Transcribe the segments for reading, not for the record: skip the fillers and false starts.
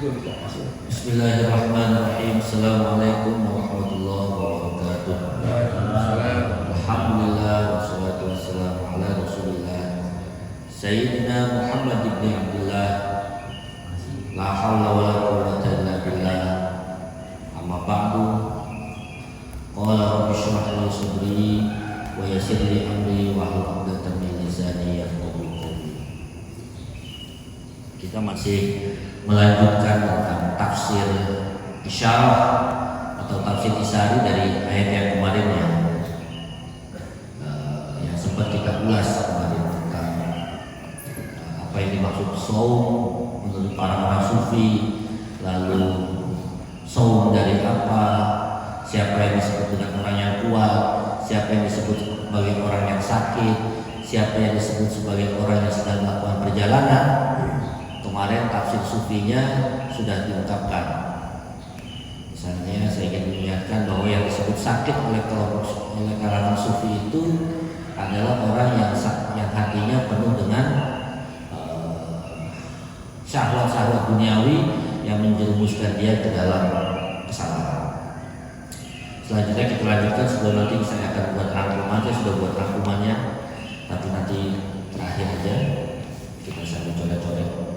Bismillahirrahmanirrahim. Assalamualaikum warahmatullahi wabarakatuh. Alhamdulillah wassalatu wassalamu ala Rasulillah Sayyidina Muhammad ibn Abdullah. La haula wala quwwata illa billah. Amma ba'du. Qala rabbi shrah li sadri wa yassir li amri wahlul 'uqdatam min lisani yafqahu qawli. Kita masih melanjutkan tentang tafsir isyarah atau tafsir isari dari ayat yang kemarin yang sempat kita ulas kemarin tentang apa yang dimaksud saum menurut para sufi, lalu saum dari apa, siapa yang disebut dengan orang yang kuat, siapa yang disebut sebagai orang yang sakit, siapa yang disebut sebagai orang yang sedang melakukan perjalanan. Kemarin tafsir sufinya sudah diungkapkan. Misalnya saya ingin mengingatkan bahwa yang disebut sakit oleh kalangan sufi itu adalah orang yang hatinya penuh dengan syahwat-syahwat duniawi yang menjerumuskan dia ke dalam kesalahan. Selanjutnya kita lanjutkan sebelum nanti saya akan buat rangkuman. Saya sudah buat rangkumannya, tapi nanti terakhir aja kita sambil coret-coret.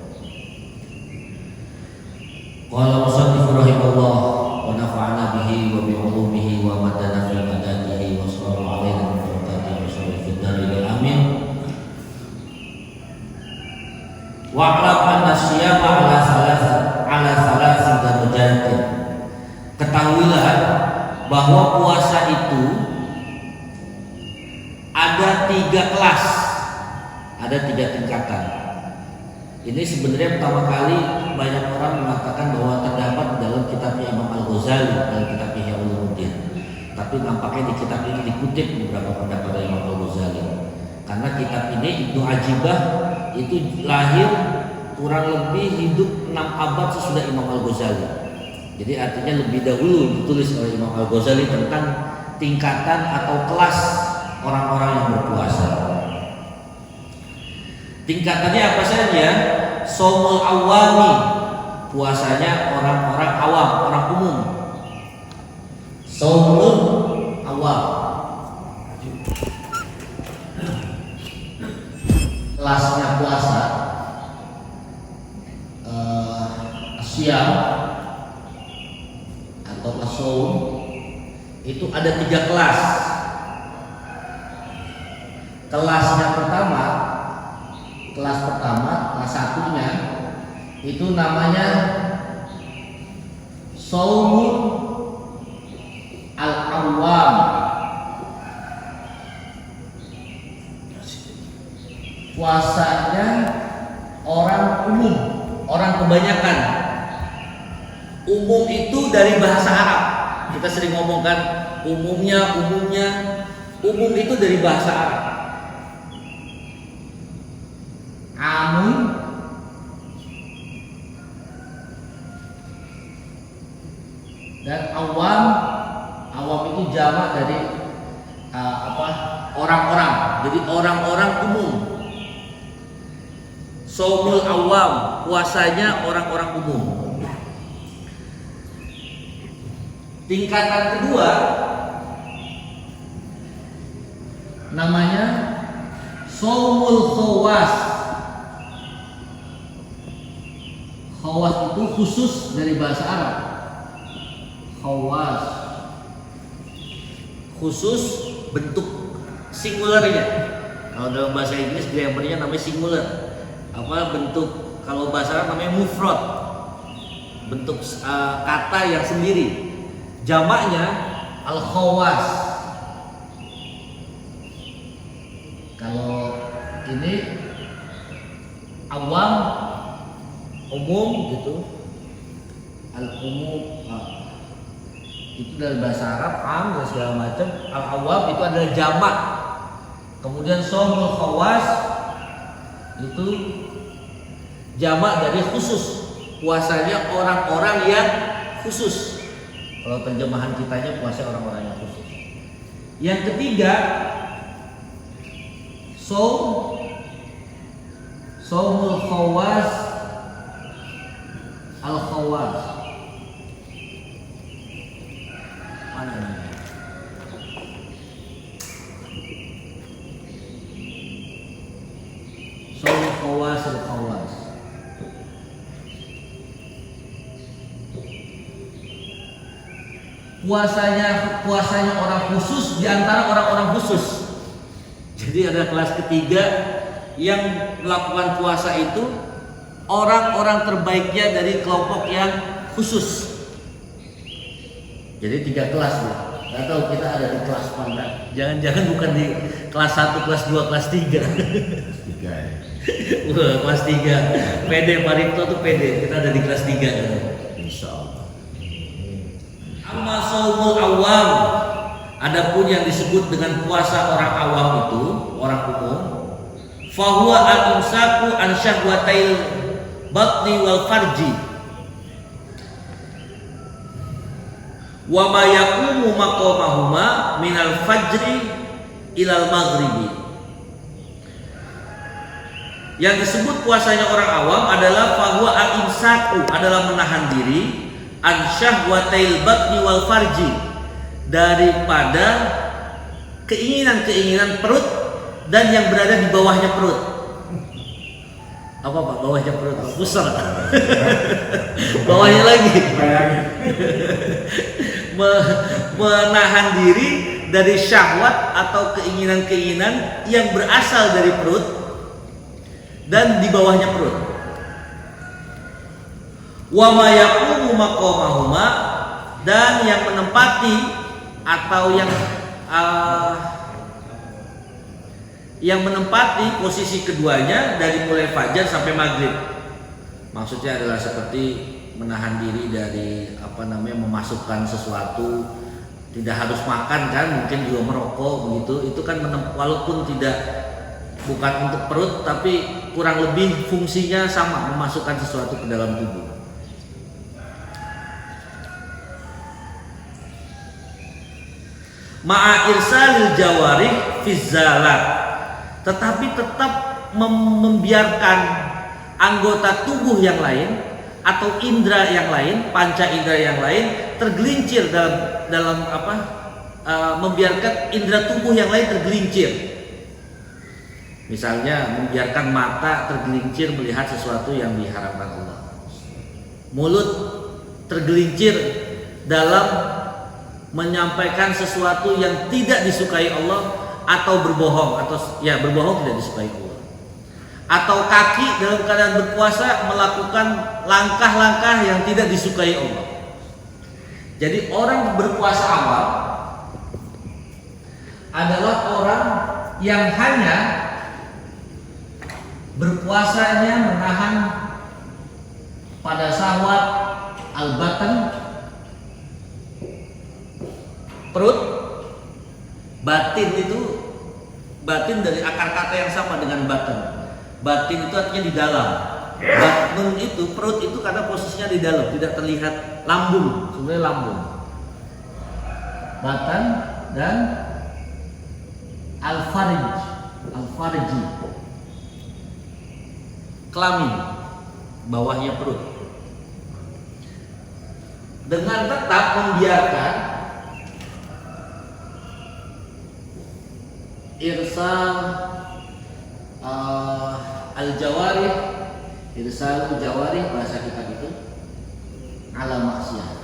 Qala musannif rahimahullah wa nafa'ana bihi wa bi 'ulumihi wa madana fi madadihi wa sallallahu alaihi wa sallam wa sallam fi dari amin. Wa a'lam anna siyama ala salasi darajatin. Ketahuilah bahwa puasa itu ada 3 kelas, ada 3 tingkatan. Ini sebenarnya pertama kali banyak orang mengatakan bahwa terdapat dalam kitabnya Imam Al-Ghazali, dalam kitab Ihya Ulumuddin. Tapi nampaknya di kitab ini dikutip beberapa pendapat dari Imam Al-Ghazali. Karena kitab ini Ibnu Ajibah itu lahir kurang lebih hidup 6 abad sesudah Imam Al-Ghazali. Jadi artinya lebih dahulu ditulis oleh Imam Al-Ghazali tentang tingkatan atau kelas orang-orang yang berpuasa. Tingkatannya apa saja? Shaumul awami, puasanya orang-orang awam, orang umum. Shaumul awam, kelasnya puasa. Asyam atau as-shaum itu ada 3 kelas. Kelasnya pertama, kelas 1-nya itu namanya shaumul al-awwam, puasanya orang umum, orang kebanyakan. Umum itu dari bahasa Arab. Kita sering ngomongkan umumnya. Umum itu dari bahasa Arab. Amun dan awam itu jamak dari orang-orang. Jadi orang-orang umum. Shaumul awam, puasanya orang-orang umum. Tingkatan kedua namanya shaumul khawas. Khawas itu khusus dari bahasa Arab. Khawas, khusus bentuk singularnya. Kalau dalam bahasa Inggris grammarnya namanya singular. Bentuk, kalau bahasa Arab namanya mufrad, bentuk kata yang sendiri. Jamaknya al-khawas. Kalau ini awam, umum gitu. Al-umum itu dari bahasa Arab, am dan segala macam. Al-awam itu adalah jamak. Kemudian shaumul khawas itu jamak dari khusus, puasanya orang-orang yang khusus. Kalau terjemahan kitanya puasa orang-orang yang khusus. Yang ketiga, shaumul khawas, al-khawas khawas. Mana ini? Shaumul khawas. Puasanya orang khusus di antara orang-orang khusus. Jadi ada kelas ketiga yang melakukan puasa itu orang-orang terbaiknya dari kelompok yang khusus. Jadi 3 kelas ya. Gak tahu kita ada di kelas mana. Jangan-jangan bukan di kelas 1, kelas 2, kelas 3. Kelas 3. PD Paripto tuh PD. Kita ada di kelas 3. Insyaallah. Amma shaumul awam, adapun yang disebut dengan puasa orang awam itu, orang umum, fahuwa al-imsaku an syahwatail batni wal farji wa ma yaqumu maqamahuma minal fajri ilal maghribi. Yang disebut puasanya orang awam adalah fahuwa al-imsaku, adalah menahan diri, an syahwatail batni wal farji, daripada keinginan-keinginan perut dan yang berada di bawahnya perut. Apa Pak? Bawahnya perut? Pusar. Bawahnya lagi. Menahan diri dari syahwat atau keinginan-keinginan yang berasal dari perut dan di bawahnya perut. Wa ma yaqumu maqamahuma, dan yang menempati atau yang menempati posisi keduanya dari mulai fajar sampai maghrib. Maksudnya adalah seperti menahan diri dari memasukkan sesuatu, tidak harus makan kan, mungkin juga merokok begitu. Itu kan walaupun bukan untuk perut, tapi kurang lebih fungsinya sama, memasukkan sesuatu ke dalam tubuh. Ma'a irsalil jawarih fi zalat, tetapi tetap membiarkan anggota tubuh yang lain atau indera yang lain, panca indera yang lain tergelincir dalam membiarkan indera tubuh yang lain tergelincir. Misalnya membiarkan mata tergelincir melihat sesuatu yang diharamkan Allah. Mulut tergelincir dalam menyampaikan sesuatu yang tidak disukai Allah, atau berbohong, berbohong tidak disukai Allah. Atau kaki dalam keadaan berpuasa melakukan langkah-langkah yang tidak disukai Allah. Jadi orang berpuasa awal adalah orang yang hanya berpuasanya menahan pada syahwat al-batan, perut. Batin dari akar kata yang sama dengan batin. Batin itu artinya di dalam. Batun itu, perut itu karena posisinya di dalam, tidak terlihat. Lambung, sebenarnya lambung. Batan dan al-farji, kelamin, bawahnya perut. Dengan tetap membiarkan irsal al-jawarih, irsal jawarih bahasa kita itu ala maksiat.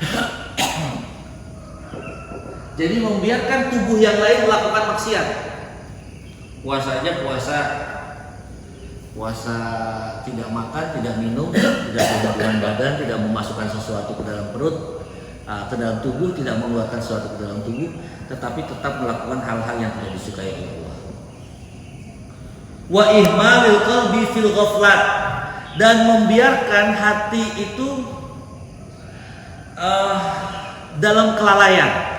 Jadi membiarkan tubuh yang lain melakukan maksiat. Puasanya puasa tidak makan, tidak minum, tidak berhubungan badan, tidak memasukkan sesuatu ke dalam perut, ke dalam tubuh, tidak mengeluarkan sesuatu ke dalam tubuh, tetapi tetap melakukan hal-hal yang tidak disukai oleh Allah. Wa ihmalil qalbi fil ghaflat, dan membiarkan hati itu dalam kelalaian.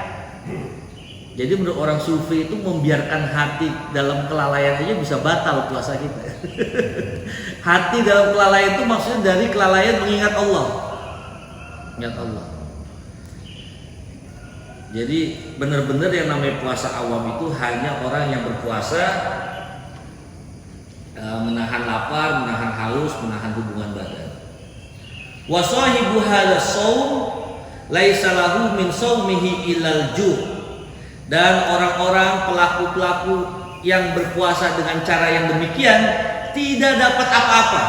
Jadi menurut orang sufi itu membiarkan hati dalam kelalaian saja bisa batal puasa kita. Hati dalam kelalaian itu maksudnya dari kelalaian mengingat Allah. Ingat Allah. Jadi benar-benar yang namanya puasa awam itu hanya orang yang berpuasa menahan lapar, menahan haus, menahan hubungan badan. Wa sahibu hadzal shaum laisa lahu min shaumihi illal ju'. Dan orang-orang pelaku-pelaku yang berpuasa dengan cara yang demikian tidak dapat apa-apa.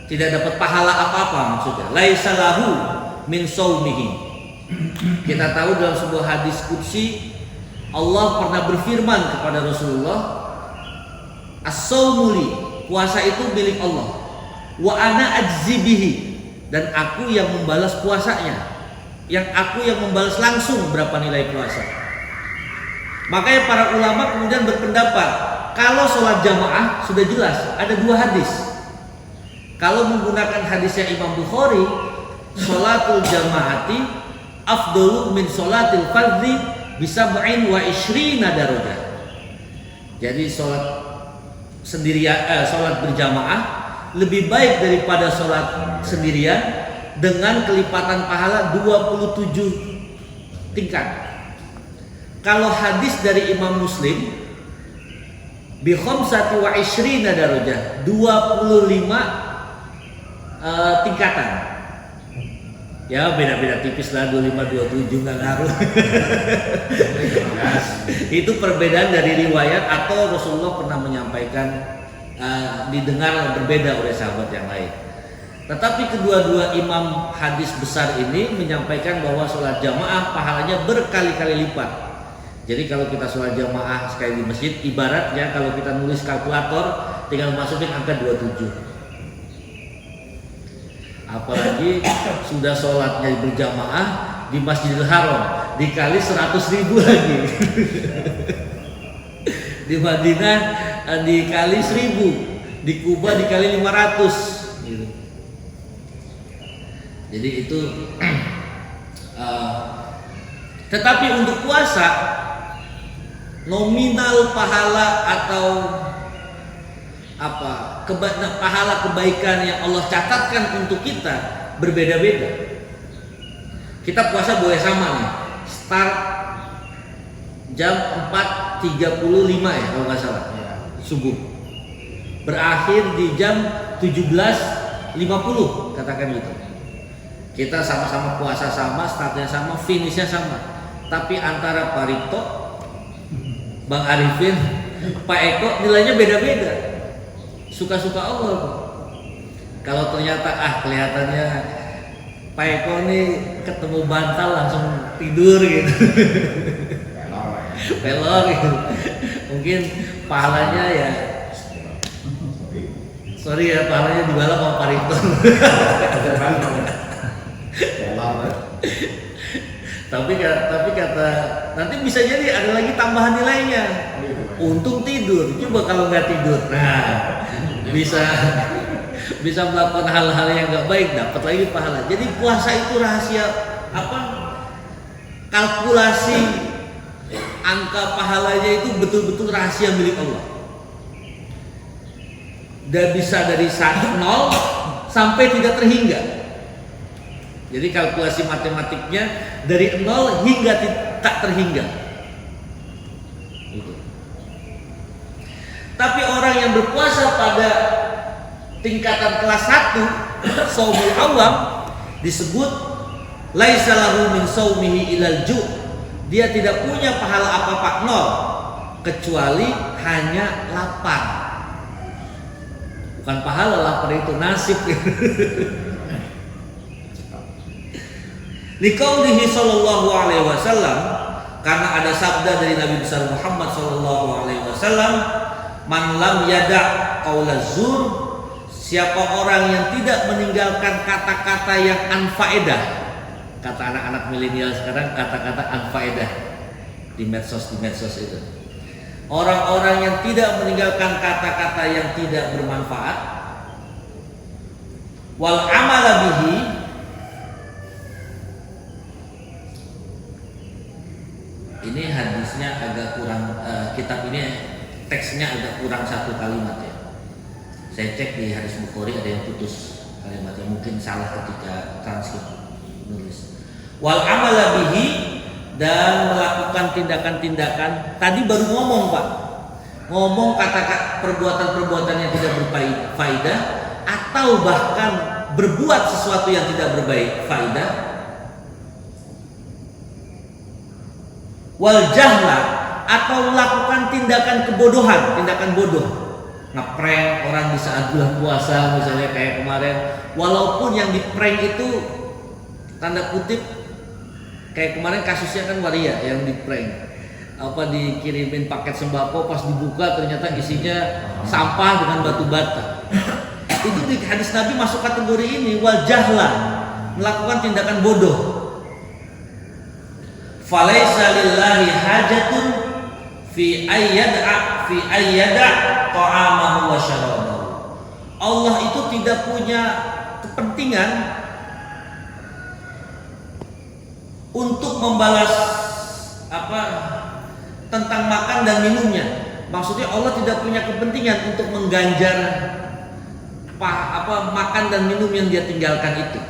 Tidak dapat pahala apa-apa maksudnya. Laisa lahu min shaumihi. Kita tahu dalam sebuah hadis qudsi Allah pernah berfirman kepada Rasulullah, as-shaumuli, puasa itu milik Allah. Wa ana ajzibihi, dan aku yang membalas puasanya. Yang aku yang membalas langsung berapa nilai puasa. Makanya para ulama kemudian berpendapat kalau sholat jamaah sudah jelas ada dua hadis. Kalau menggunakan hadisnya Imam Bukhari, sholatul jamaati afdalu min sholatil fardhi bisab'in wa ishrina darajah. Jadi sholat sendirian, sholat berjamaah lebih baik daripada sholat sendirian dengan kelipatan pahala 27 tingkat. Kalau hadis dari Imam Muslim bi khamsati wa ishrina darajah, 25 tingkatan. Ya beda-beda tipis lah, 25 27 enggak ngaruh. Itu perbedaan dari riwayat atau Rasulullah pernah menyampaikan didengar berbeda oleh sahabat yang lain. Tetapi kedua-dua imam hadis besar ini menyampaikan bahwa sholat jamaah pahalanya berkali-kali lipat. Jadi kalau kita sholat jamaah sekali di masjid, ibaratnya kalau kita nulis kalkulator tinggal masukin angka 27. Apalagi sudah sholatnya berjamaah di Masjidil Haram dikali 100.000 lagi. Di Madinah dikali 1.000, di Kuba dikali 500 gitu. Jadi itu tetapi untuk puasa nominal pahala atau pahala kebaikan yang Allah catatkan untuk kita berbeda-beda. Kita puasa boleh sama nih, start jam 4.35 ya kalau nggak salah subuh, berakhir di jam 17.50 katakan gitu. Kita sama-sama puasa sama, startnya sama, finishnya sama. Tapi antara Pak Rito, Bang Arifin, Pak Eko nilainya beda-beda. Suka-suka Allah kok. Kalau ternyata kelihatannya Pak Eko nih ketemu bantal langsung tidur gitu. Pelor gitu. Mungkin pahalanya ya sorry ya, pahalanya dibalap sama Pak Rito. tapi kata nanti bisa jadi ada lagi tambahan nilainya. Untung tidur, coba kalau nggak tidur, nah bisa melakukan hal-hal yang nggak baik, dapat lagi pahala. Jadi puasa itu rahasia kalkulasi angka pahalanya itu betul-betul rahasia milik Allah. Dan bisa dari 0 sampai tidak terhingga. Jadi kalkulasi matematiknya dari 0 hingga tak terhingga. Gitu. Tapi orang yang berpuasa pada tingkatan kelas 1, shaumul awam, disebut laisa lahu min shaumihi ilal ju'. Dia tidak punya pahala apa-apa, 0, kecuali hanya lapar. Bukan pahala, lapar itu nasib. Liqaulihi sallallahu alaihi wasallam, karena ada sabda dari Nabi besar Muhammad sallallahu alaihi wasallam, man lam yada' qaulaz zur, siapa orang yang tidak meninggalkan kata-kata yang anfaedah. Kata anak-anak milenial sekarang, kata-kata anfaedah di medsos itu. Orang-orang yang tidak meninggalkan kata-kata yang tidak bermanfaat, wal amala bihi, ini hadisnya agak kurang, kitab ini teksnya agak kurang satu kalimat ya. Saya cek di hadis Bukhari ada yang putus kalimatnya, mungkin salah ketika transkrip nulis. Wal amala bihi, dan melakukan tindakan-tindakan. Tadi baru ngomong Pak, ngomong kata-kata perbuatan-perbuatan yang tidak berfaedah atau bahkan berbuat sesuatu yang tidak berbaik faedah. Wal jahla, atau melakukan tindakan kebodohan, tindakan bodoh, ngeprank orang di saat bulan puasa misalnya kayak kemarin, walaupun yang di prank itu tanda kutip kayak kemarin kasusnya kan waria yang di prank, dikirimin paket sembako, pas dibuka ternyata isinya sampah dengan batu bata. Itu di hadis Nabi masuk kategori ini, wal jahla, melakukan tindakan bodoh. Falaisa lillahi hajatun fi ayyada ta'amahu wa syarabahu. Allah itu tidak punya kepentingan untuk membalas tentang makan dan minumnya. Maksudnya Allah tidak punya kepentingan untuk mengganjar makan dan minum yang dia tinggalkan itu.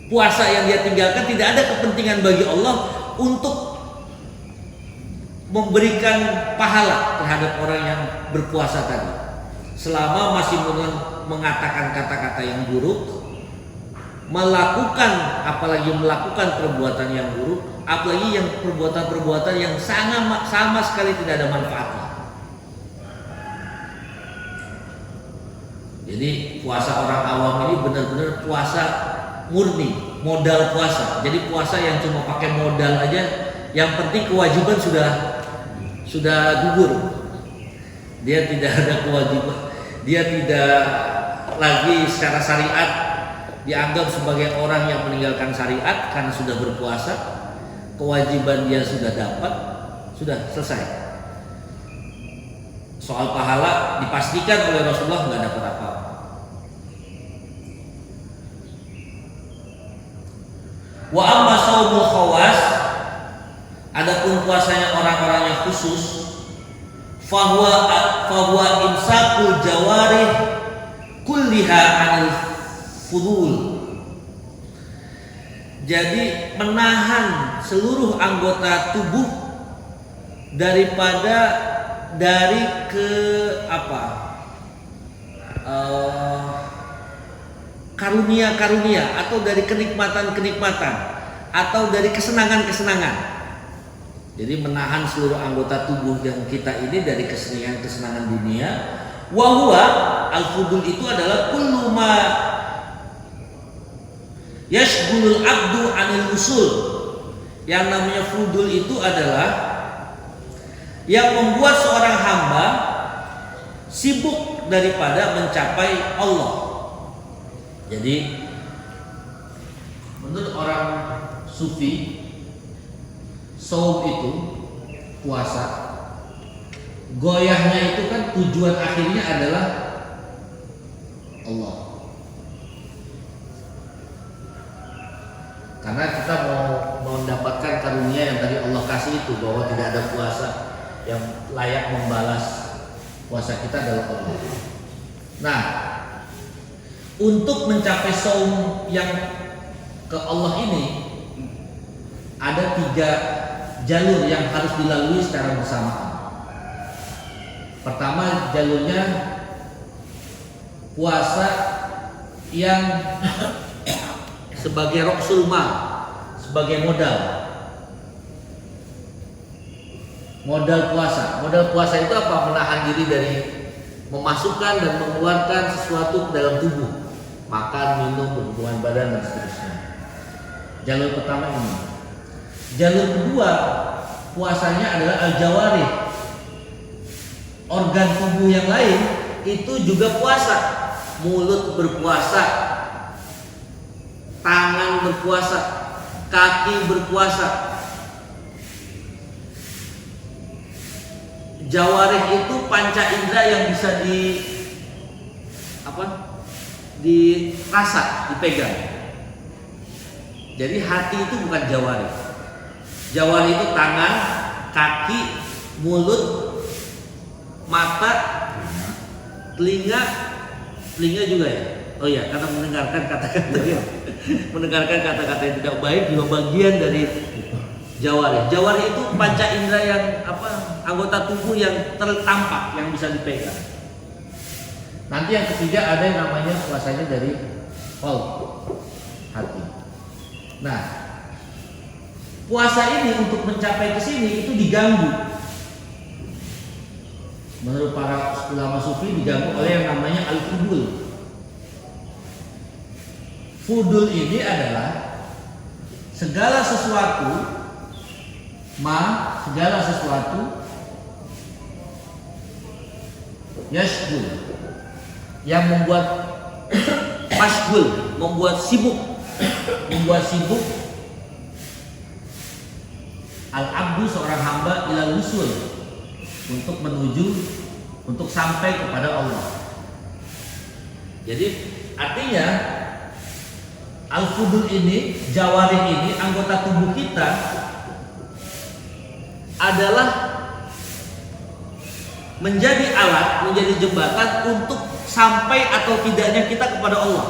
Puasa yang dia tinggalkan tidak ada kepentingan bagi Allah untuk memberikan pahala terhadap orang yang berpuasa tadi, selama masih mengatakan kata-kata yang buruk, apalagi melakukan perbuatan yang buruk, apalagi yang perbuatan-perbuatan yang sama sekali tidak ada manfaatnya. Jadi puasa orang awam ini benar-benar puasa murni, modal puasa. Jadi puasa yang cuma pakai modal aja, yang penting kewajiban sudah gugur. Dia tidak ada kewajiban, dia tidak lagi secara syariat dianggap sebagai orang yang meninggalkan syariat karena sudah berpuasa. Kewajiban dia sudah dapat, sudah selesai. Soal pahala dipastikan oleh Rasulullah nggak dapat apa-apa. Wa amma shaumul khawas, adapun puasanya orang-orang yang khusus, fahuwa imsakul jawarih kulliha anil fudul. Jadi menahan seluruh anggota tubuh dari karunia-karunia atau dari kenikmatan-kenikmatan atau dari kesenangan-kesenangan. Jadi menahan seluruh anggota tubuh yang kita ini dari kesenangan-kesenangan dunia. Wa huwa al-fudul itu adalah kullu ma yashghulul abdu anil usul. Yang namanya fudul itu adalah yang membuat seorang hamba sibuk daripada mencapai Allah. Jadi menurut orang sufi, saum itu puasa, goyahnya itu kan tujuan akhirnya adalah Allah. Karena kita mau mendapatkan karunia yang tadi Allah kasih itu, bahwa tidak ada puasa yang layak membalas puasa kita adalah Allah. Nah, untuk mencapai saum yang ke Allah ini ada 3 jalur yang harus dilalui secara bersamaan. Pertama, jalurnya puasa yang sebagai roksul mal, sebagai modal puasa. Modal puasa itu apa? Menahan diri dari memasukkan dan mengeluarkan sesuatu ke dalam tubuh, makan, minum, berhubungan badan dan seterusnya. Jalur pertama ini. Jalur kedua, puasanya adalah al-jawarih. Organ tubuh yang lain itu juga puasa. Mulut berpuasa, tangan berpuasa, kaki berpuasa. Jawarih itu panca indera yang bisa dirasa, dipegang. Jadi hati itu bukan jawarih. Jawarih itu tangan, kaki, mulut, mata, telinga juga ya. Oh ya, karena mendengarkan kata-kata yang tidak baik juga bagian dari jawarih. Jawarih itu panca indera yang anggota tubuh yang tertampak, yang bisa dipegang. Nanti yang ketiga ada yang namanya puasanya dari hati. Nah, puasa ini untuk mencapai ke sini itu diganggu. Menurut para ulama sufi diganggu oleh yang namanya al-fudul. Fudul ini adalah segala sesuatu yashgul, yang membuat mashgul, membuat sibuk al-abdu, seorang hamba, ilal wusul, untuk sampai kepada Allah. Jadi artinya al-fudul ini, jawarih ini, anggota tubuh kita adalah menjadi alat, menjadi jembatan untuk sampai atau tidaknya kita kepada Allah.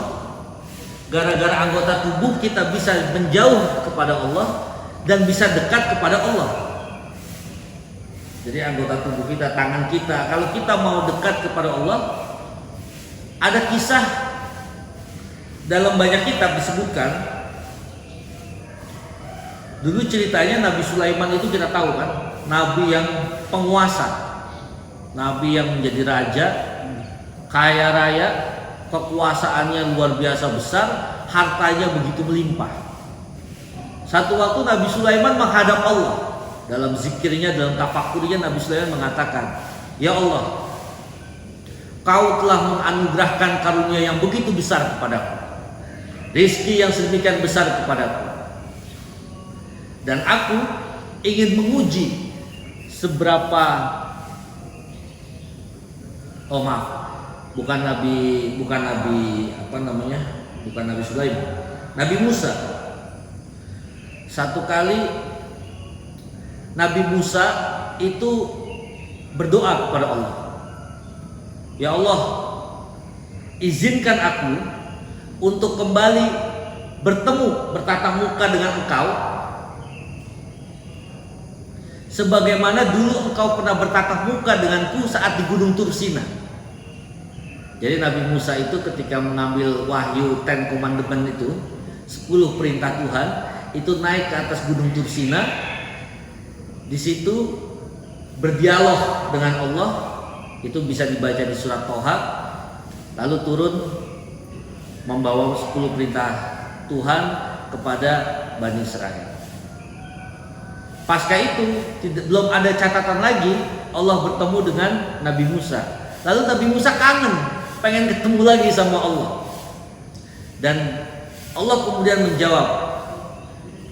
Gara-gara anggota tubuh kita bisa menjauh kepada Allah dan bisa dekat kepada Allah. Jadi anggota tubuh kita, tangan kita, kalau kita mau dekat kepada Allah, ada kisah dalam banyak kitab disebutkan. Dulu ceritanya Nabi Sulaiman itu kita tahu kan, nabi yang penguasa, nabi yang menjadi raja, kaya raya, kekuasaannya luar biasa besar, hartanya begitu melimpah. Satu waktu Nabi Sulaiman menghadap Allah. Dalam zikirnya, dalam tafakurnya, Nabi Sulaiman mengatakan, "Ya Allah, Kau telah menganugerahkan karunia yang begitu besar kepadaku, rezeki yang sedemikian besar kepadaku, dan aku ingin menguji seberapa bukan Nabi Sulaiman, Nabi Musa. Satu kali Nabi Musa itu berdoa kepada Allah, "Ya Allah, izinkan aku untuk kembali bertatap muka dengan Engkau sebagaimana dulu Engkau pernah bertatap muka denganku saat di Gunung Tursina." Jadi Nabi Musa itu ketika mengambil wahyu Ten Commandment itu, 10 perintah Tuhan, itu naik ke atas Gunung Tursina. Di situ berdialog dengan Allah, itu bisa dibaca di surat Toha, lalu turun membawa 10 perintah Tuhan kepada Bani Israel. Pasca itu belum ada catatan lagi Allah bertemu dengan Nabi Musa. Lalu Nabi Musa kangen, pengen ketemu lagi sama Allah. Dan Allah kemudian menjawab,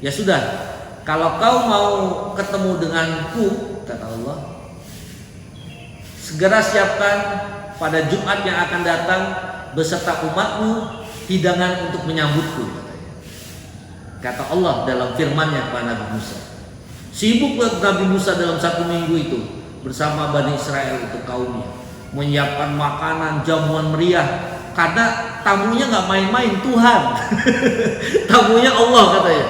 "Ya sudah, kalau kau mau ketemu denganku," kata Allah, "segera siapkan pada Jumat yang akan datang beserta umatmu hidangan untuk menyambutku," kata Allah dalam firman-Nya kepada Nabi Musa. Sibuklah Nabi Musa dalam 1 minggu itu bersama Bani Israel, itu kaumnya, menyiapkan makanan, jamuan meriah, karena tamunya nggak main-main, Tuhan. Tamunya Allah katanya.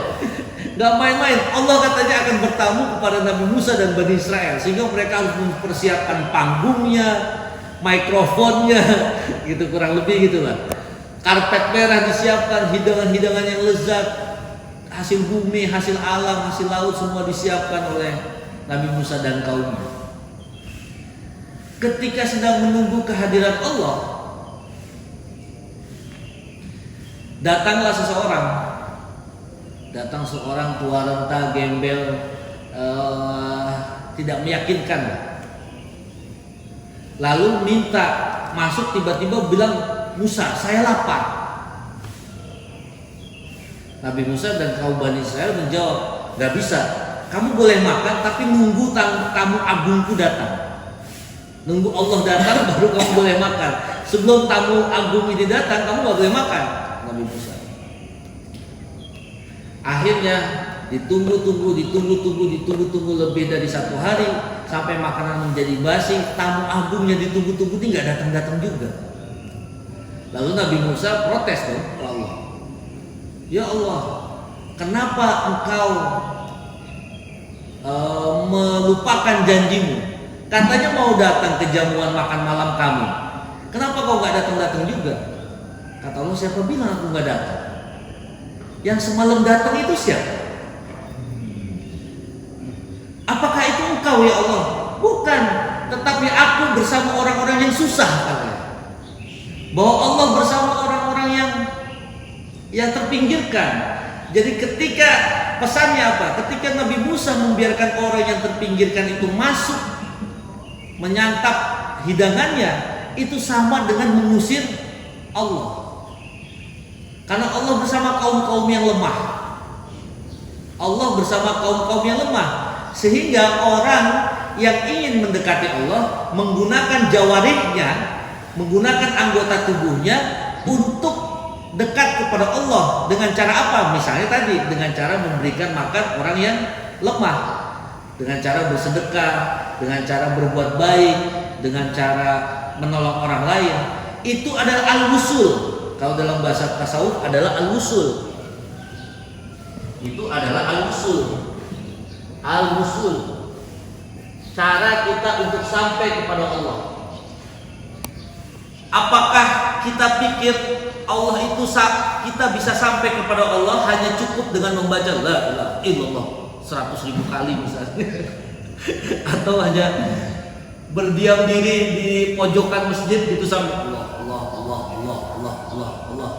Gak main-main, Allah katanya akan bertamu kepada Nabi Musa dan Bani Israel, sehingga mereka harus mempersiapkan panggungnya, mikrofonnya, gitu, kurang lebih gitulah. Karpet merah disiapkan, hidangan-hidangan yang lezat, hasil bumi, hasil alam, hasil laut, semua disiapkan oleh Nabi Musa dan kaumnya. Ketika sedang menunggu kehadiran Allah, datanglah seorang tua renta, gembel, tidak meyakinkan. Lalu minta masuk, tiba-tiba bilang, "Musa, saya lapar." Nabi Musa dan kaum Bani Israel menjawab, "Gak bisa, kamu boleh makan tapi nunggu tamu agungku datang. Nunggu Allah datang baru kamu boleh makan. Sebelum tamu agung ini datang, kamu gak boleh makan." Nabi Musa. Akhirnya ditunggu lebih dari 1 hari, sampai makanan menjadi basi. Tamu agungnya ditunggu-tunggu ini nggak datang juga. Lalu Nabi Musa protes ke Allah, "Ya Allah, kenapa engkau melupakan janjimu? Katanya mau datang ke jamuan makan malam kami. Kenapa kau nggak datang juga?" Kata Allah, siapa bilang aku nggak datang? Yang semalam datang itu siapa? Apakah itu engkau ya Allah? Bukan, tetapi aku bersama orang-orang yang susah. Bahwa Allah bersama orang-orang yang terpinggirkan. Jadi ketika pesannya apa? Ketika Nabi Musa membiarkan orang yang terpinggirkan itu masuk menyantap hidangannya, itu sama dengan mengusir Allah. Karena Allah bersama kaum-kaum yang lemah. Allah bersama kaum-kaum yang lemah. Sehingga orang yang ingin mendekati Allah menggunakan jawarihnya, menggunakan anggota tubuhnya untuk dekat kepada Allah. Dengan cara apa? Misalnya tadi, dengan cara memberikan makan orang yang lemah, dengan cara bersedekah, dengan cara berbuat baik, dengan cara menolong orang lain. Itu adalah al-wusul. Kalau dalam bahasa tasawuf adalah al-wusul. Itu adalah al-wusul. Al-wusul, cara kita untuk sampai kepada Allah. Apakah kita pikir Allah itu kita bisa sampai kepada Allah hanya cukup dengan membaca la ilaha illallah 100.000 kali misalnya, atau hanya berdiam diri di pojokan masjid gitu sampai Allah Allah Allah Allah Allah Allah Allah.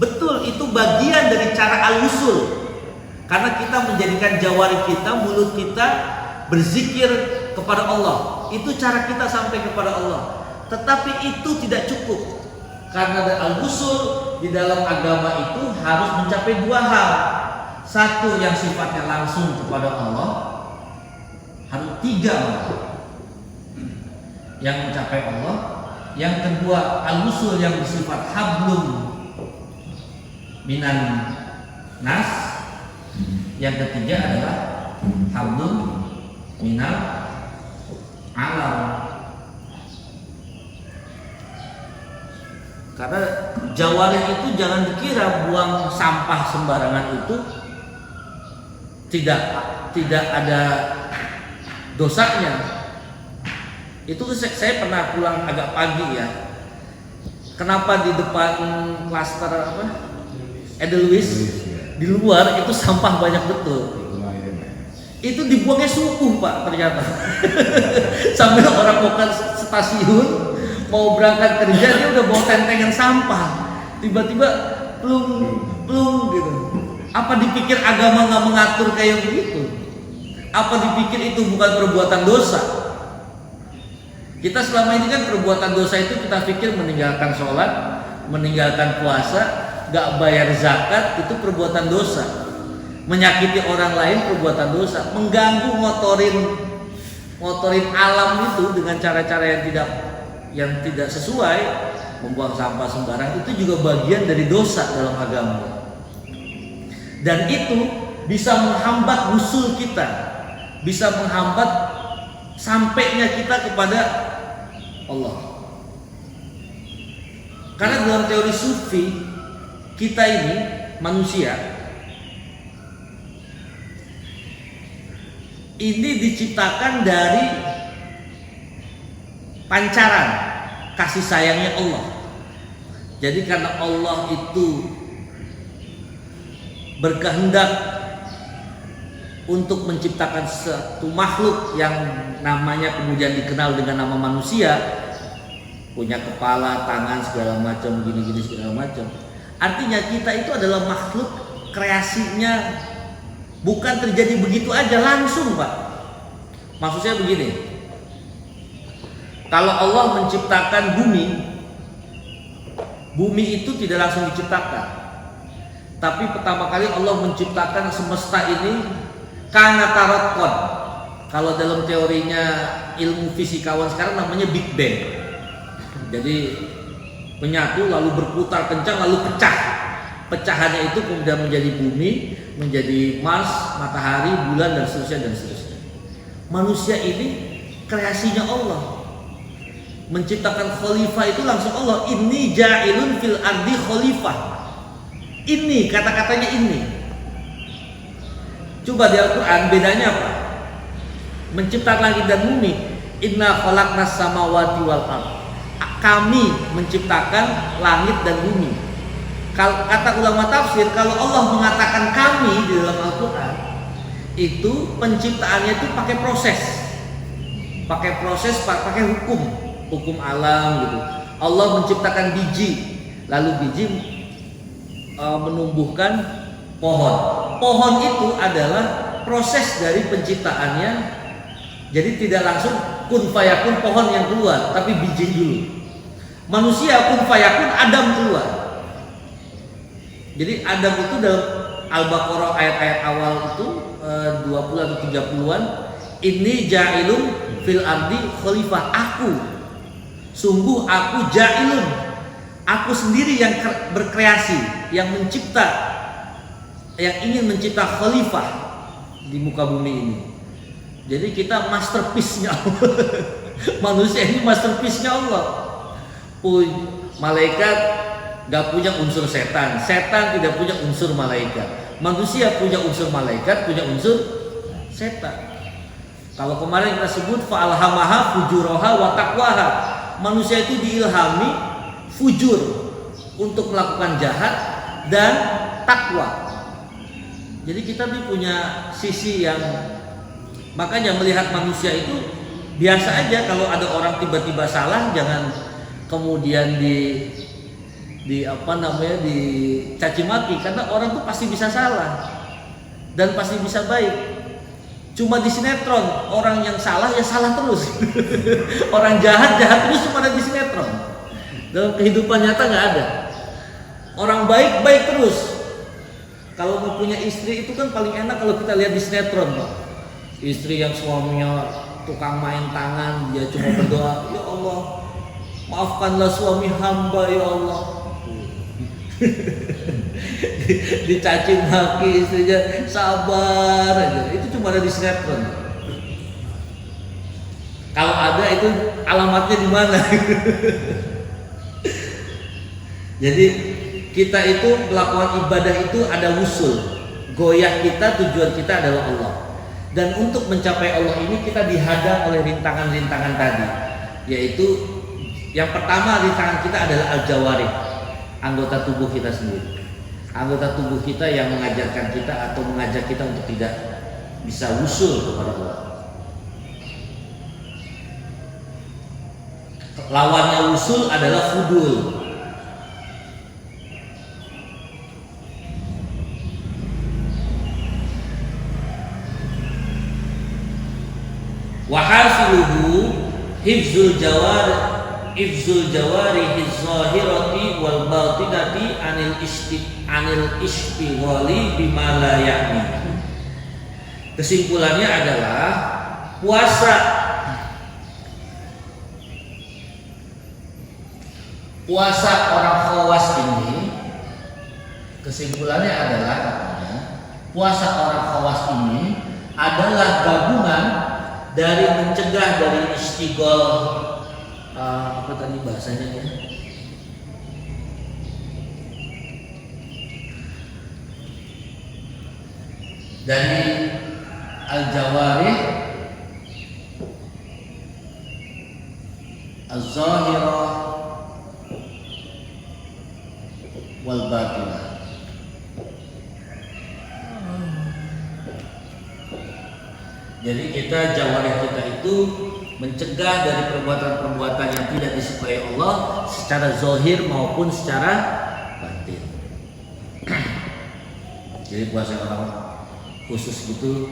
Betul, itu bagian dari cara al-wusul. Karena kita menjadikan jawari kita, mulut kita berzikir kepada Allah. Itu cara kita sampai kepada Allah. Tetapi itu tidak cukup. Karena al-wusul di dalam agama itu harus mencapai dua hal. Satu yang sifatnya langsung kepada Allah, harus tiga yang mencapai Allah. Yang kedua al-wusul yang bersifat hablum minan nas. Yang ketiga adalah hablum minal alam. Karena jawari itu jangan dikira buang sampah sembarangan itu tidak ada dosanya. Itu saya pernah pulang agak pagi ya. Kenapa di depan klaster Edelweiss di luar itu sampah banyak betul. Itu dibuangnya subuh Pak ternyata. Sambil orang mau ke stasiun mau berangkat kerja dia udah bawa tentengan sampah. Tiba-tiba plung gitu. Apa dipikir agama nggak mengatur kayak begitu? Apa dipikir itu bukan perbuatan dosa? Kita selama ini kan perbuatan dosa itu kita pikir meninggalkan sholat, meninggalkan puasa, gak bayar zakat itu perbuatan dosa. Menyakiti orang lain perbuatan dosa. Mengganggu, ngotorin alam itu dengan cara-cara yang tidak sesuai, membuang sampah sembarang, itu juga bagian dari dosa dalam agama. Dan itu bisa menghambat usul kita, bisa menghambat sampainya kita kepada Allah. Karena dalam teori sufi, kita ini manusia ini diciptakan dari pancaran kasih sayangnya Allah. Jadi karena Allah itu berkehendak untuk menciptakan satu makhluk yang namanya kemudian dikenal dengan nama manusia, punya kepala, tangan, segala macam, gini-gini segala macam. Artinya kita itu adalah makhluk kreasinya, bukan terjadi begitu aja langsung Pak. Maksud saya begini, kalau Allah menciptakan bumi itu tidak langsung diciptakan, tapi pertama kali Allah menciptakan semesta ini karena tarakon. Kalau dalam teorinya ilmu fisikawan sekarang namanya Big Bang. Jadi menyatu lalu berputar kencang lalu pecah. Pecahannya itu kemudian menjadi bumi, menjadi Mars, matahari, bulan dan seterusnya dan seterusnya. Manusia ini kreasinya Allah. Menciptakan khalifah itu langsung Allah. Inni ja'ilun fil ardi khalifah. Ini kata-katanya ini. Coba di Al-Quran bedanya apa? Menciptakan langit dan bumi. Inna khalaqnas samawati wal ardh. kami menciptakan langit dan bumi. Kata ulama tafsir, kalau Allah mengatakan kami di dalam Al-Quran, itu penciptaannya itu pakai proses, pakai hukum alam gitu. Allah menciptakan biji, lalu biji menumbuhkan pohon. Pohon itu adalah proses dari penciptaannya. Jadi tidak langsung kun fayakun pohon yang keluar, tapi biji dulu. Manusia kun fayakun Adam keluar. Jadi Adam itu dalam Al-Baqarah ayat-ayat awal itu 20 atau 30-an, ini ja'ilun fil ardi khalifah, sungguh aku ja'ilun, aku sendiri yang berkreasi, yang mencipta, yang ingin mencipta khalifah di muka bumi ini. Jadi kita masterpiece-nya Allah. Manusia ini masterpiece-nya Allah. Malaikat gak punya unsur setan, setan tidak punya unsur malaikat. Manusia punya unsur malaikat, punya unsur setan. Kalau kemarin kita sebut fa'alhamaha fujuraha wa taqwaha. Manusia itu diilhami fujur untuk melakukan jahat dan takwa. Jadi kita punya sisi yang, makanya melihat manusia itu biasa aja. Kalau ada orang tiba-tiba salah, jangan kemudian dicaci maki, karena orang tuh pasti bisa salah dan pasti bisa baik. Cuma di sinetron orang yang salah ya salah terus. Orang jahat terus, cuma ada di sinetron. Dalam kehidupan nyata nggak ada. Orang baik terus. Kalau mau punya istri itu kan paling enak kalau kita lihat di sinetron, Pak. Istri yang suaminya tukang main tangan, dia cuma berdoa, ya Allah, maafkanlah suami hamba ya Allah. Dicaci maki istrinya, sabar aja. Itu cuma ada di sinetron. Kalau ada itu alamatnya di mana? Jadi kita itu melakukan ibadah itu ada wusul. Goyah kita, tujuan kita adalah Allah. Dan untuk mencapai Allah ini kita dihadang oleh rintangan-rintangan tadi. Yaitu yang pertama, rintangan kita adalah al-jawarih, anggota tubuh kita sendiri. Anggota tubuh kita yang mengajarkan kita atau mengajak kita untuk tidak bisa wusul kepada Allah. Lawannya wusul adalah fudul. Wahasiluhu hifzul jawari hizzahirati wal batinati anil ishtighali bima la ya'ni. Kesimpulannya adalah puasa orang khawas ini, kesimpulannya adalah katanya puasa orang khawas ini adalah gabungan dari mencegah dari istighol, apa tadi bahasanya ya? Dari al-jawarih az-zahirah wal batinah. Jadi jawarih kita itu mencegah dari perbuatan-perbuatan yang tidak disukai Allah secara zahir maupun secara batin. Jadi puasa orang khusus gitu.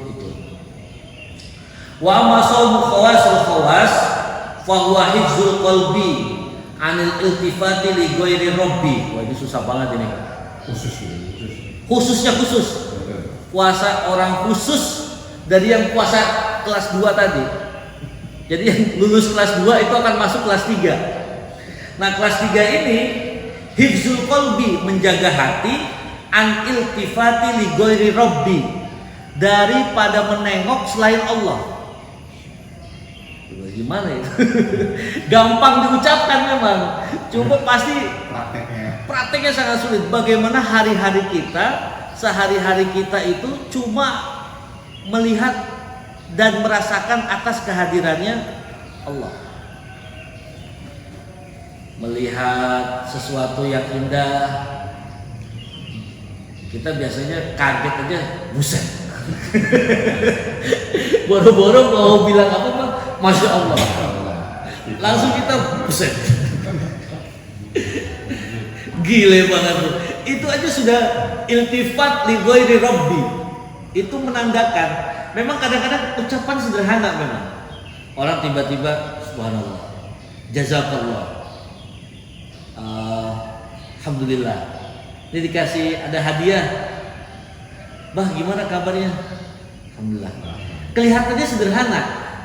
Wa amma shaumu khawas fa huwa hifzul qalbi anil iltifati li ghairi rabbi. Wah, ini susah banget ini. Khususnya khusus. Puasa orang khusus dari yang puasa kelas 2 tadi. Jadi yang lulus kelas 2 itu akan masuk kelas 3. Nah, kelas 3 ini hifzul qalbi, menjaga hati, an iltifati li ghairi rabbi, daripada menengok selain Allah. Gimana itu? Gampang diucapkan memang, cuma pasti prakteknya sangat sulit. Bagaimana hari-hari kita, sehari-hari kita itu cuma melihat dan merasakan atas kehadirannya Allah. melihat sesuatu yang indah, kita biasanya kaget aja, buset. Boro-boro mau bilang apa Bang? Masya Allah. Langsung kita buset. Gile banget tuh. Itu aja sudah iltifat li ghairi rabbi. Itu menandakan memang kadang-kadang ucapan sederhana memang. Orang tiba-tiba subhanallah, jazakallah, alhamdulillah, ini dikasih ada hadiah, bah gimana kabarnya, alhamdulillah. Kelihatannya sederhana,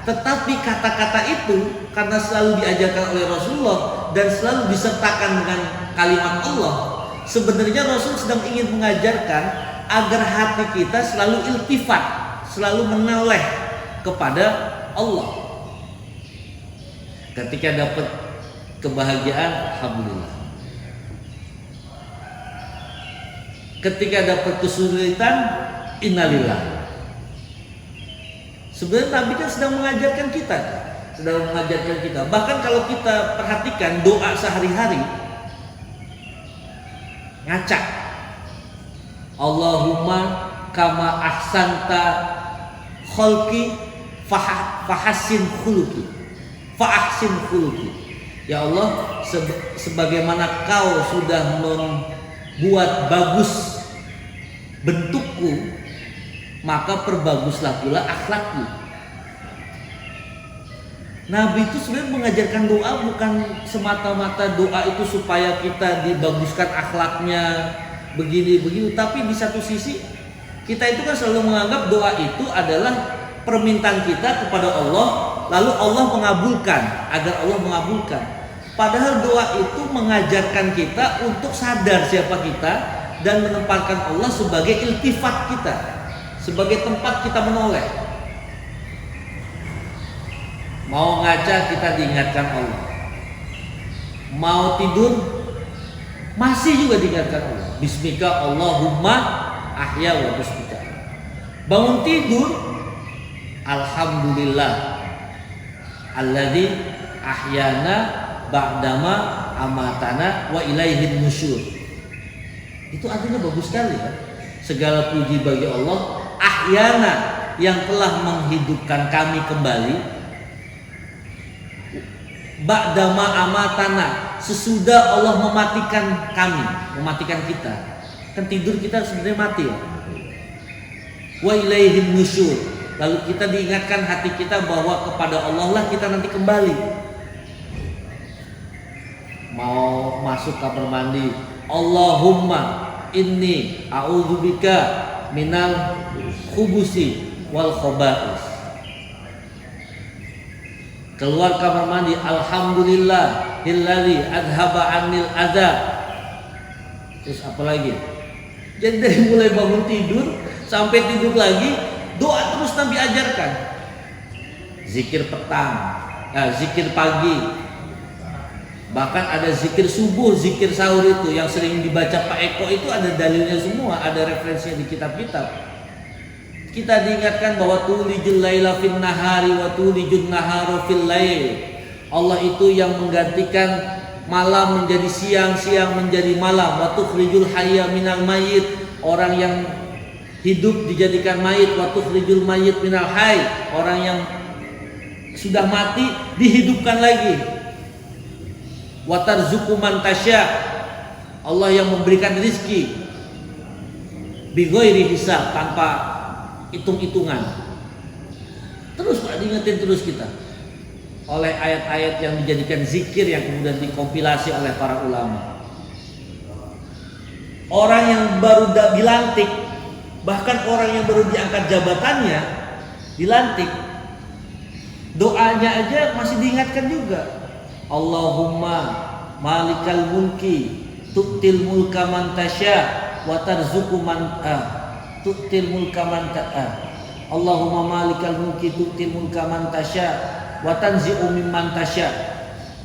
tetapi kata-kata itu karena selalu diajarkan oleh Rasulullah dan selalu disertakan dengan kalimat Allah, sebenarnya Rasul sedang ingin mengajarkan agar hati kita selalu iltifat, selalu menoleh kepada Allah. Ketika dapat kebahagiaan, alhamdulillah. Ketika dapat kesulitan, innalillah. Sebenarnya Nabi kan sedang mengajarkan kita, Bahkan kalau kita perhatikan doa sehari-hari, ngacak. Allahumma kama ahsanta khalqi fahassin khuluqi. Fa'ahsin khuluqi. Ya Allah, sebagaimana kau sudah membuat bagus bentukku, maka perbaguslah pula akhlakku. Nabi itu sebenarnya mengajarkan doa bukan semata-mata doa itu supaya kita dibaguskan akhlaknya begini-begini, tapi di satu sisi kita itu kan selalu menganggap doa itu adalah permintaan kita kepada Allah, lalu Allah mengabulkan, agar Allah mengabulkan. Padahal doa itu mengajarkan kita untuk sadar siapa kita dan menempatkan Allah sebagai iltifat kita, sebagai tempat kita menoleh. Mau ngaca kita diingatkan Allah, mau tidur masih juga diingatkan Allah. Bismika Allahumma ahya wa bismika. Bangun tidur, alhamdulillah alladzi ahyana ba'dama amatana wa ilaihin nusyur. Itu artinya bagus sekali ya. Segala puji bagi Allah, ahyana, yang telah menghidupkan kami kembali, ba'dama amatana, sesudah Allah mematikan kami, mematikan kita. Kan tidur kita sebenarnya mati ya. Wa ilaihin nusyur, lalu kita diingatkan hati kita bahwa kepada Allah lah kita nanti kembali. Mau masuk kamar mandi, Allahumma inni a'udzubika minal khubusi wal khaba'is. Keluar kamar mandi, alhamdulillah hilladzi adhaba 'anil adza. Terus apa lagi? Jadi dari mulai bangun tidur sampai tidur lagi, doa terus Nabi ajarkan. Zikir petang, zikir pagi, bahkan ada zikir subuh, zikir sahur itu yang sering dibaca Pak Eko itu ada dalilnya semua, ada referensinya di kitab-kitab. Kita diingatkan bahwa tulijul laila fin nahari wa tulijun nahara fil lail. Allah itu yang menggantikan malam menjadi siang, siang menjadi malam. Wa tukhrijul hayya minal mayyit, orang yang hidup dijadikan mayit. Wa tukhrijul mayyit minal hayy, orang yang sudah mati dihidupkan lagi. Wa tarzuqu man tasya, Allah yang memberikan rizki bi ghairi hisab, tanpa hitung-hitungan. Terus Pak diingetin terus kita oleh ayat-ayat yang dijadikan zikir yang kemudian dikompilasi oleh para ulama. Orang yang baru dilantik, bahkan orang yang baru diangkat jabatannya dilantik, doanya aja masih diingatkan juga. Allahumma malikal mulki tu'til mulka man tasya wa tarzuqu man tu'til mulka man Allahumma malikal mulki tu'til mulka man tasya wa tanzi'u mimman tasya.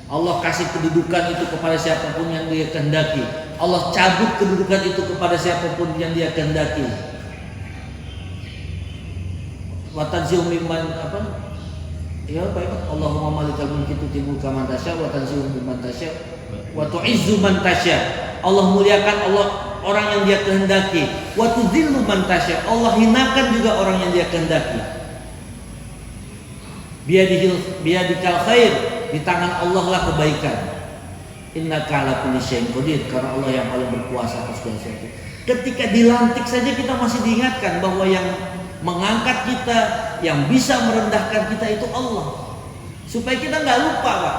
Allah kasih kedudukan itu kepada siapapun yang Dia kehendaki. Allah cabut kedudukan itu kepada siapapun yang Dia kehendaki. Wa tanzi'u mimman apa? Ya baik. Allahumma malikal mulki tu'til mulka man tasya wa tanzi'u mimman tasya Wa tu'izzu man tasya. Allah muliakan orang yang Dia kehendaki. Wa tudzillu man tasya. Allah hinakan juga orang yang Dia kehendaki. Biyadikal khair, di tangan Allah lah kebaikan. Innaka ala kulli syai'in qadir, karena Allah yang paling berkuasa atas segala sesuatu. Ketika dilantik saja kita masih diingatkan bahwa yang mengangkat kita, yang bisa merendahkan kita itu Allah. Supaya kita nggak lupa, Pak.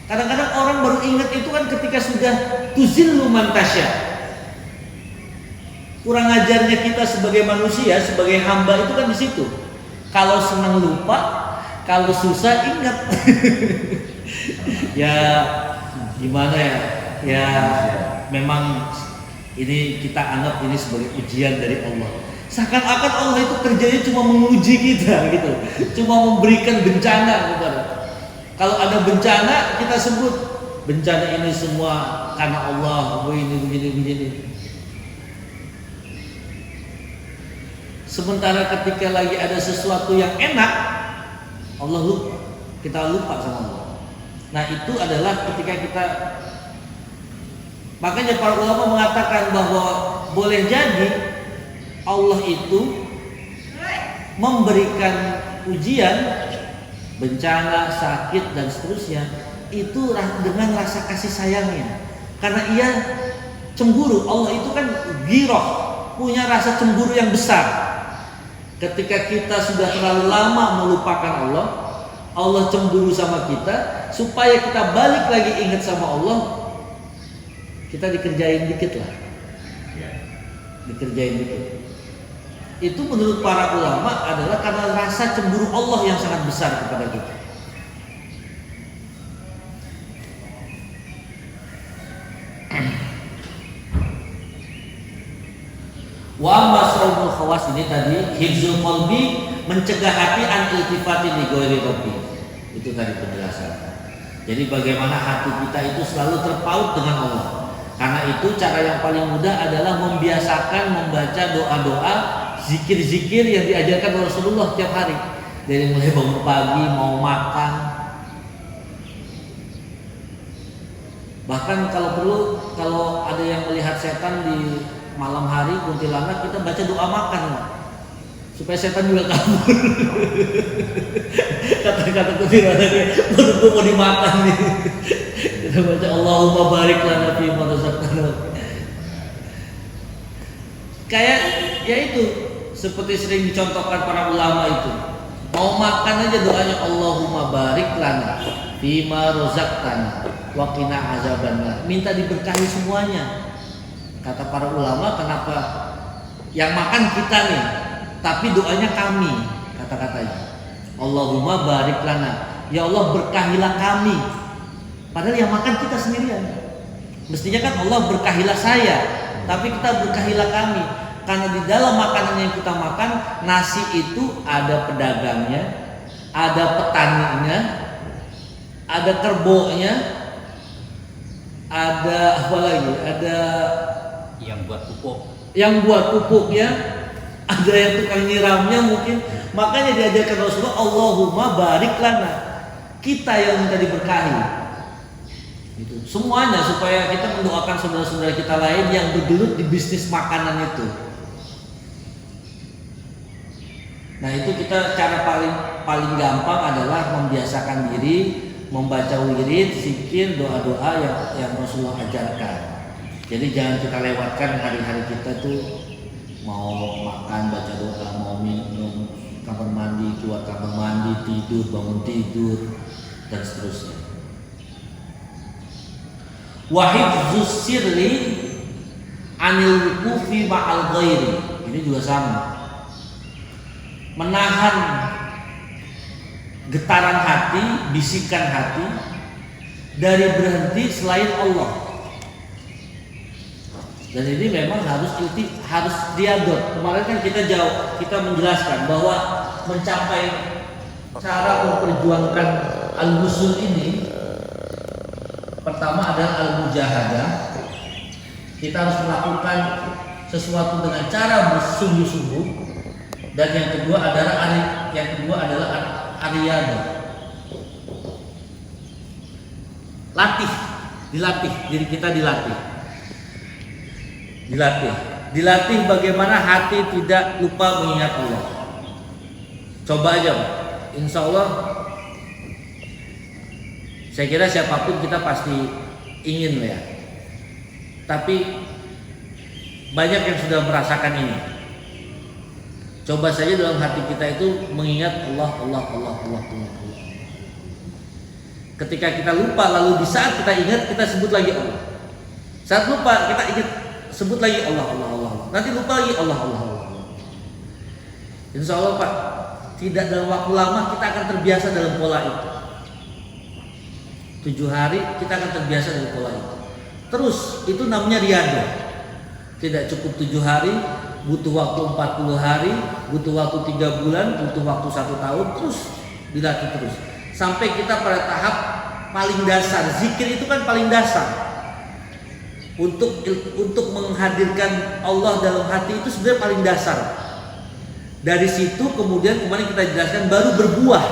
Kadang-kadang orang baru ingat itu kan ketika sudah tuzillu man tasya. Kurang ajarnya kita sebagai manusia, sebagai hamba itu kan di situ. Kalau senang lupa, kalau susah ingat. Ya gimana ya? Ya memang ini kita anggap ini sebagai ujian dari Allah. Seakan-akan Allah itu kerjanya cuma menguji kita gitu, cuma memberikan bencana kepada. Kalau ada bencana kita sebut bencana ini semua karena Allah, begini. Sementara ketika lagi ada sesuatu yang enak, Allah lupa, kita lupa sama Allah. Nah itu adalah ketika kita, makanya para ulama mengatakan bahwa boleh jadi Allah itu memberikan ujian, bencana, sakit dan seterusnya itu dengan rasa kasih sayangnya, karena Ia cemburu. Allah itu kan ghirah, punya rasa cemburu yang besar. Ketika kita sudah terlalu lama melupakan Allah, Allah cemburu sama kita supaya kita balik lagi ingat sama Allah. Kita dikerjain dikit lah, dikerjain dikit. Itu menurut para ulama adalah karena rasa cemburu Allah yang sangat besar kepada kita. Wa masrul khawas ini tadi hifzul qalbi, mencegah hati an iltifati li ghairi rabbi. Itu tadi penjelasan. Jadi bagaimana hati kita itu selalu terpaut dengan Allah. Karena itu cara yang paling mudah adalah membiasakan membaca doa-doa, zikir-zikir yang diajarkan Rasulullah tiap hari. Dari mulai bangun pagi, mau makan. Bahkan kalau perlu, kalau ada yang melihat setan di malam hari, kuntilanak, kita baca doa makan supaya setan juga kabur. Kata-kata kuntilanaknya, menurut mau dimakan nih. Kita baca Allahumma barik lana fi ma razaqtana. Kayak ya itu seperti sering dicontohkan para ulama itu. Mau makan aja doanya Allahumma barik lana fi ma razaqtana wa qina azabannar. Minta diberkahi semuanya. Kata para ulama, kenapa yang makan kita nih, tapi doanya kami, kata-katanya. Allahumma barik lana, ya Allah berkahilah kami. Padahal yang makan kita sendirian. Mestinya kan Allah berkahilah saya, tapi kita berkahilah kami. Karena di dalam makanan yang kita makan, nasi itu ada pedagangnya, ada petaninya, ada kerbaunya, ada apa lagi? Ada yang buat pupuk. Yang buat pupuknya, ada yang tukang nyiramnya mungkin. Makanya diajarkan Rasulullah, Allahumma barik lana. Kita yang minta diberkahi. Gitu. Semuanya supaya kita mendoakan saudara-saudara kita lain yang bergelut di bisnis makanan itu. Nah itu kita cara paling gampang adalah membiasakan diri membaca wirid, zikir, doa-doa yang Rasulullah ajarkan. Jadi jangan kita lewatkan hari-hari kita tuh mau makan baca doa, mau minum kamar mandi, keluar kamar mandi, tidur, bangun tidur dan seterusnya. Wahifzus sirri anil wuqufi ma'al ghairi. Ini juga sama. Menahan getaran hati, bisikan hati dari berhenti selain Allah. Dan ini memang harus diadot. Kemarin kan kita menjelaskan bahwa mencapai cara memperjuangkan al-wusul ini, pertama adalah al-mujahadah. Kita harus melakukan sesuatu dengan cara bersungguh-sungguh. Dan yang kedua adalah ar-riyadah. Latih Dilatih, diri kita dilatih. Dilatih bagaimana hati tidak lupa mengingat Allah. Coba aja, Pak. Insya Allah, saya kira siapapun kita pasti ingin ya. Tapi banyak yang sudah merasakan ini. Coba saja dalam hati kita itu mengingat Allah. Ketika kita lupa, lalu di saat kita ingat, kita sebut lagi Allah. Saat lupa, kita ingat, sebut lagi Allah. Nanti lupa lagi Allah. Insya Allah, Pak, tidak dalam waktu lama kita akan terbiasa dalam pola itu. 7 hari kita akan terbiasa dalam pola itu. Terus, itu namanya riyadhah. Tidak cukup 7 hari, butuh waktu 40 hari, butuh waktu 3 bulan, butuh waktu 1 tahun, terus dilatih terus. Sampai kita pada tahap paling dasar. Zikir itu kan paling dasar. Untuk menghadirkan Allah dalam hati itu sebenarnya paling dasar. Dari situ kemudian kemarin kita jelaskan baru berbuah.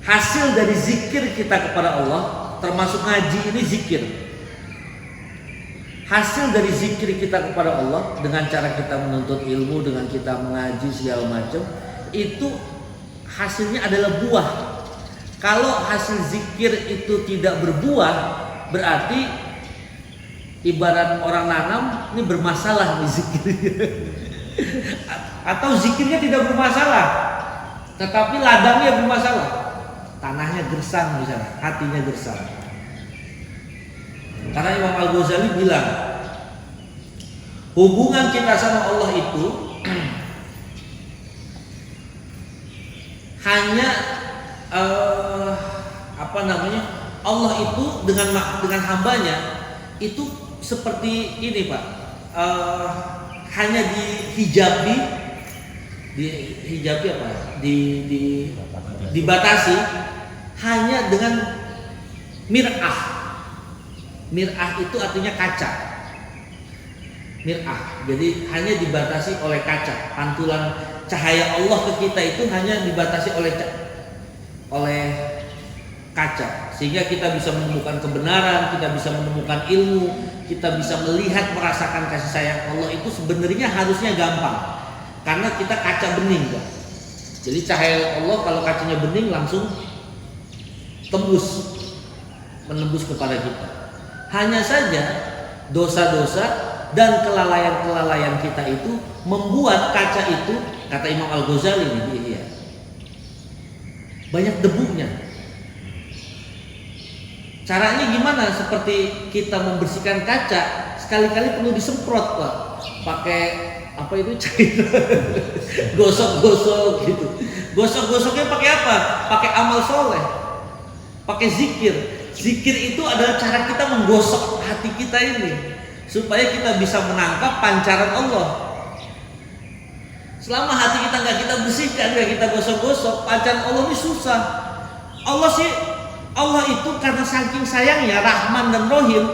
Hasil dari zikir kita kepada Allah, termasuk ngaji ini zikir. Hasil dari zikir kita kepada Allah dengan cara kita menuntut ilmu, dengan kita mengaji segala macam, itu hasilnya adalah buah. Kalau hasil zikir itu tidak berbuah, berarti ibarat orang nanam ini bermasalah nih zikirnya. Atau zikirnya tidak bermasalah, tetapi ladangnya bermasalah. Tanahnya gersang misalnya, hatinya gersang. Karena Imam Al-Ghazali bilang, hubungan kita sama Allah itu hanya Allah itu dengan hambanya itu seperti ini, Pak. Hanya dibatasi hanya dengan mir'ah. Mir'ah itu artinya kaca. Mir'ah, jadi hanya dibatasi oleh kaca. Pantulan cahaya Allah ke kita itu hanya dibatasi oleh kaca, sehingga kita bisa menemukan kebenaran, kita bisa menemukan ilmu, kita bisa melihat, merasakan kasih sayang Allah. Itu sebenarnya harusnya gampang, karena kita kaca bening, Pak. Jadi cahaya Allah kalau kacanya bening langsung menembus kepada kita. Hanya saja dosa-dosa dan kelalaian-kelalaian kita itu membuat kaca itu, kata Imam Al-Ghazali ini, banyak debunya. Caranya gimana? Seperti kita membersihkan kaca, sekali-kali perlu disemprot, Pak. Pakai apa itu, cairan, gosok-gosok gitu. Gosok-gosoknya pakai apa? Pakai amal soleh, pakai zikir. Zikir itu adalah cara kita menggosok hati kita ini, supaya kita bisa menangkap pancaran Allah. Selama hati kita nggak kita bersihkan, nggak kita gosok-gosok, pancaran Allah ini susah. Allah itu karena saking sayangnya, Rahman dan Rohim,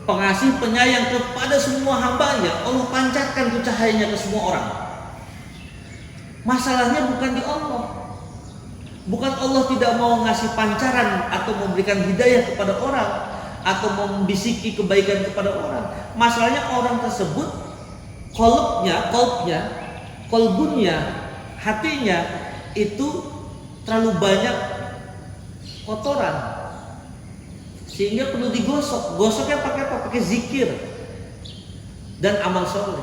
pengasih penyayang kepada semua hambanya, Allah pancarkan tuh cahayanya ke semua orang. Masalahnya bukan di Allah. Bukan Allah tidak mau ngasih pancaran atau memberikan hidayah kepada orang atau membisiki kebaikan kepada orang. Masalahnya orang tersebut kolbunnya, hatinya itu terlalu banyak kotoran, sehingga perlu digosok. Gosoknya pakai apa? Pakai zikir dan amal soleh.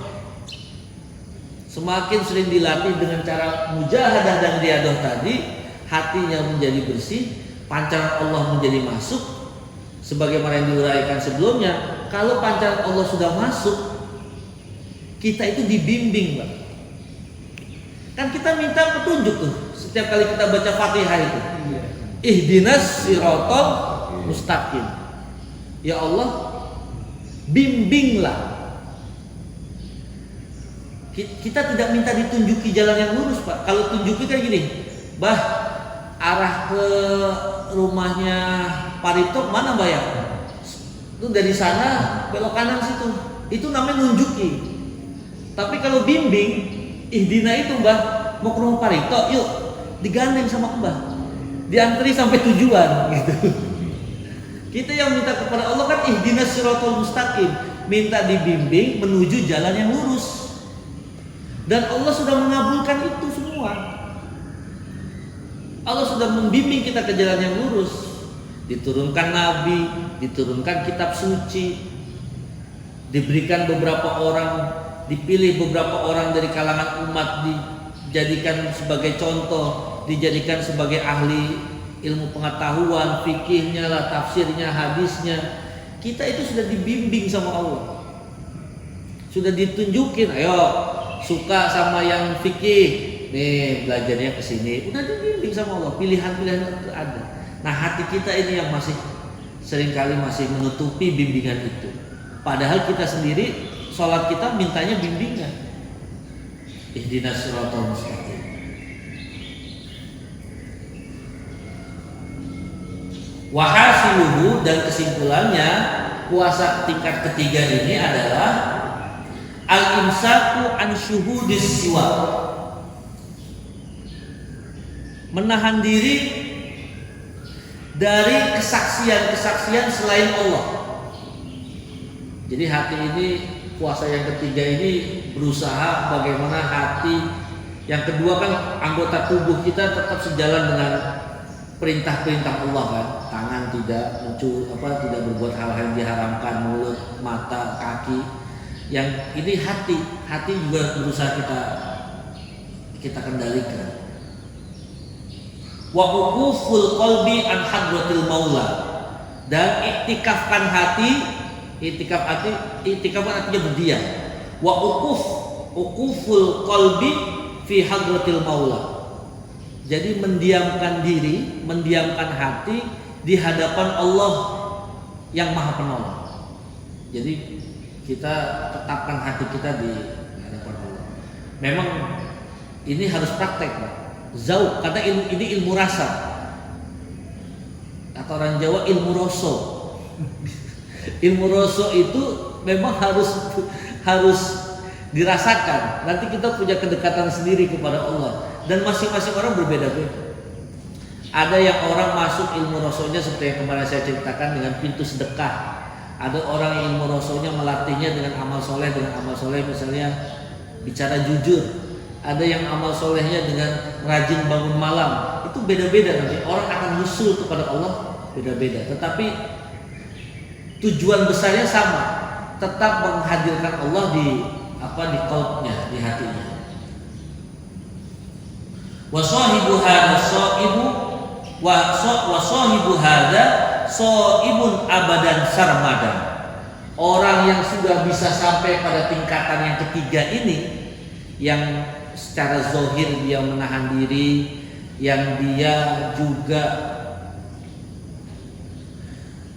Semakin sering dilatih dengan cara mujahadah dan riyadhah tadi, hatinya menjadi bersih, pancaran Allah menjadi masuk. Sebagaimana yang diuraikan sebelumnya, kalau pancaran Allah sudah masuk, kita itu dibimbing, Pak. Kan kita minta petunjuk tuh setiap kali kita baca Fatihah itu. Ihdinas siratal mustaqim. Ya Allah, bimbinglah. Kita tidak minta ditunjuki jalan yang lurus, Pak. Kalau tunjuki kan gini, Bah, arah ke rumahnya Parito mana, Mbak ya? Itu dari sana belok kanan situ. Itu namanya nunjuki. Tapi kalau bimbing, ihdina itu, Mbah, mau ke rumah Parito, yuk, digandeng sama Mbah, diantri sampai tujuan gitu. Kita yang minta kepada Allah kan ihdinas siratal mustaqim, minta dibimbing menuju jalan yang lurus. Dan Allah sudah mengabulkan itu semua. Allah sudah membimbing kita ke jalan yang lurus. Diturunkan nabi, diturunkan kitab suci, diberikan beberapa orang, dipilih beberapa orang dari kalangan umat, dijadikan sebagai contoh, dijadikan sebagai ahli ilmu pengetahuan, fikihnya lah, tafsirnya, hadisnya. Kita itu sudah dibimbing sama Allah, sudah ditunjukin, ayo suka sama yang fikih, nih belajarnya ke sini, udah dibimbing sama Allah, pilihan-pilihan itu ada. Nah hati kita ini yang masih seringkali masih menutupi bimbingan itu. Padahal kita sendiri sholat kita mintanya bimbingan. Ihdinas siratal mustaqim. Wahasiluhu, dan kesimpulannya puasa tingkat ketiga ini adalah al-imsaku an syuhudis siwa, menahan diri dari kesaksian-kesaksian selain Allah. Jadi hati ini, puasa yang ketiga ini berusaha bagaimana hati, yang kedua kan anggota tubuh kita tetap sejalan dengan perintah-perintah Allah kan, tangan tidak tidak berbuat hal-hal yang diharamkan, mulut, mata, kaki. Yang ini hati juga berusaha kita kendalikan. Wa uquful qalbi an hadratil maula, dan iktikafkan hati, iktikaf artinya berdiam. Wa uquful qalbi fi hadratil maula. Jadi mendiamkan diri, mendiamkan hati di hadapan Allah yang Maha Penolong. Jadi kita tetapkan hati kita di hadapan Allah. Memang ini harus praktek, Pak. Zauq, kata ini ilmu rasa. Kata orang Jawa ilmu roso. Ilmu roso itu memang harus dirasakan. Nanti kita punya kedekatan sendiri kepada Allah. Dan masing-masing orang berbeda-beda. Ada yang orang masuk ilmu rosonya seperti yang kemarin saya ceritakan dengan pintu sedekah. Ada orang yang ilmu rosonya melatihnya dengan amal soleh misalnya bicara jujur. Ada yang amal solehnya dengan rajin bangun malam. Itu beda-beda nanti. Orang akan usul kepada Allah beda-beda. Tetapi tujuan besarnya sama. Tetap menghadirkan Allah di qalbnya, di hatinya. Wa sahibu hadza shaibu wa sahibu hadza shaibun abadan sarmadan. Orang yang sudah bisa sampai pada tingkatan yang ketiga ini, yang secara zahir dia menahan diri, yang dia juga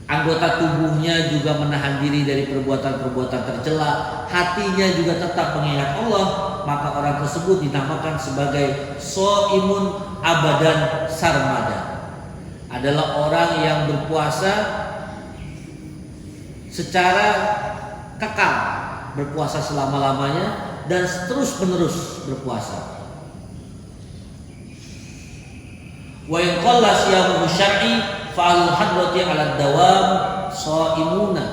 anggota tubuhnya juga menahan diri dari perbuatan-perbuatan tercela, hatinya juga tetap mengingat Allah, maka orang tersebut dinamakan sebagai shaimun abadan sarmada. Adalah orang yang berpuasa secara kekal, berpuasa selama-lamanya dan terus-menerus berpuasa. Wa in qalla siyamu syar'i fa'al hadrati 'ala dawam shaimuna.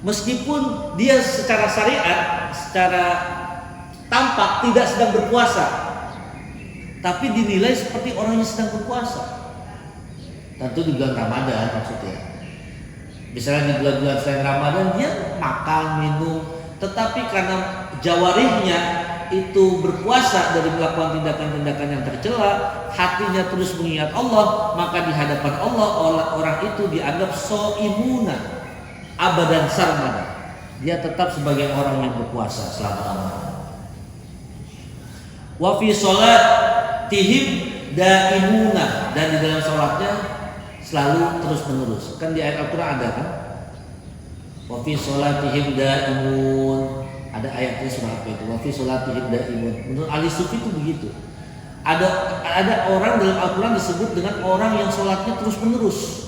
Meskipun dia secara syariat, secara tampak tidak sedang berpuasa, tapi dinilai seperti orang yang sedang berpuasa. Tentu di bulan Ramadan maksudnya. Misalnya di bulan-bulan selain Ramadan dia makan, minum, tetapi karena jawarihnya itu berpuasa dari melakukan tindakan-tindakan yang tercela, hatinya terus mengingat Allah, maka di hadapan Allah orang itu dianggap shaimuna abadan sarmada. Dia tetap sebagai orang yang berpuasa selama-lamanya. Wa fi sholatihim daimuna, dan di dalam sholatnya selalu terus-menerus. Kan di ayat Al-Qur'an ada kan? Wa fi sholatihim daimun. Ada ayatnya surah apa itu? Wa fi sholatihim daimun. Menurut ahli sufi itu begitu. Ada orang dalam Al-Qur'an disebut dengan orang yang sholatnya terus-menerus.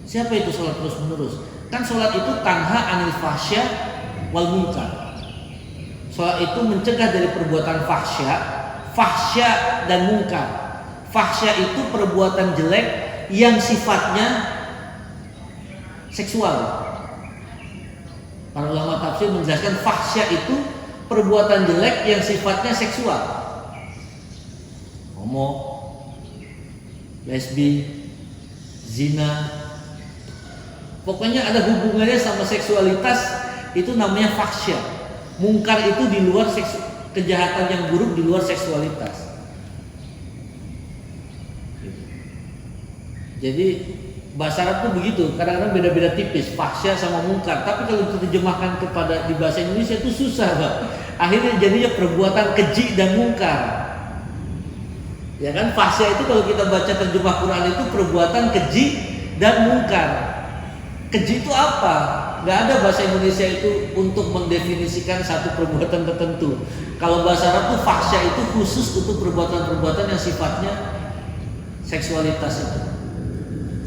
Siapa itu sholat terus-menerus? Kan sholat itu tanha anil fahsya wal munkar. Sholat itu mencegah dari perbuatan fahsya dan munkar. Fahsya itu perbuatan jelek yang sifatnya seksual. Para ulama tafsir menjelaskan fahsya itu perbuatan jelek yang sifatnya seksual. Homo, lesbi, zina, pokoknya ada hubungannya sama seksualitas, itu namanya fahsya. Mungkar itu di luar kejahatan yang buruk di luar seksualitas. Jadi bahasa Arab tuh begitu, kadang-kadang beda-beda tipis, fahsya sama mungkar. Tapi kalau diterjemahkan kepada di bahasa Indonesia itu susah, Pak. Akhirnya jadinya perbuatan keji dan mungkar. Ya kan, fahsya itu kalau kita baca terjemah Quran itu perbuatan keji dan mungkar. Keji itu apa? Gak ada bahasa Indonesia itu untuk mendefinisikan satu perbuatan tertentu. Kalau bahasa Arab tuh fahsya itu khusus untuk perbuatan-perbuatan yang sifatnya seksualitas itu.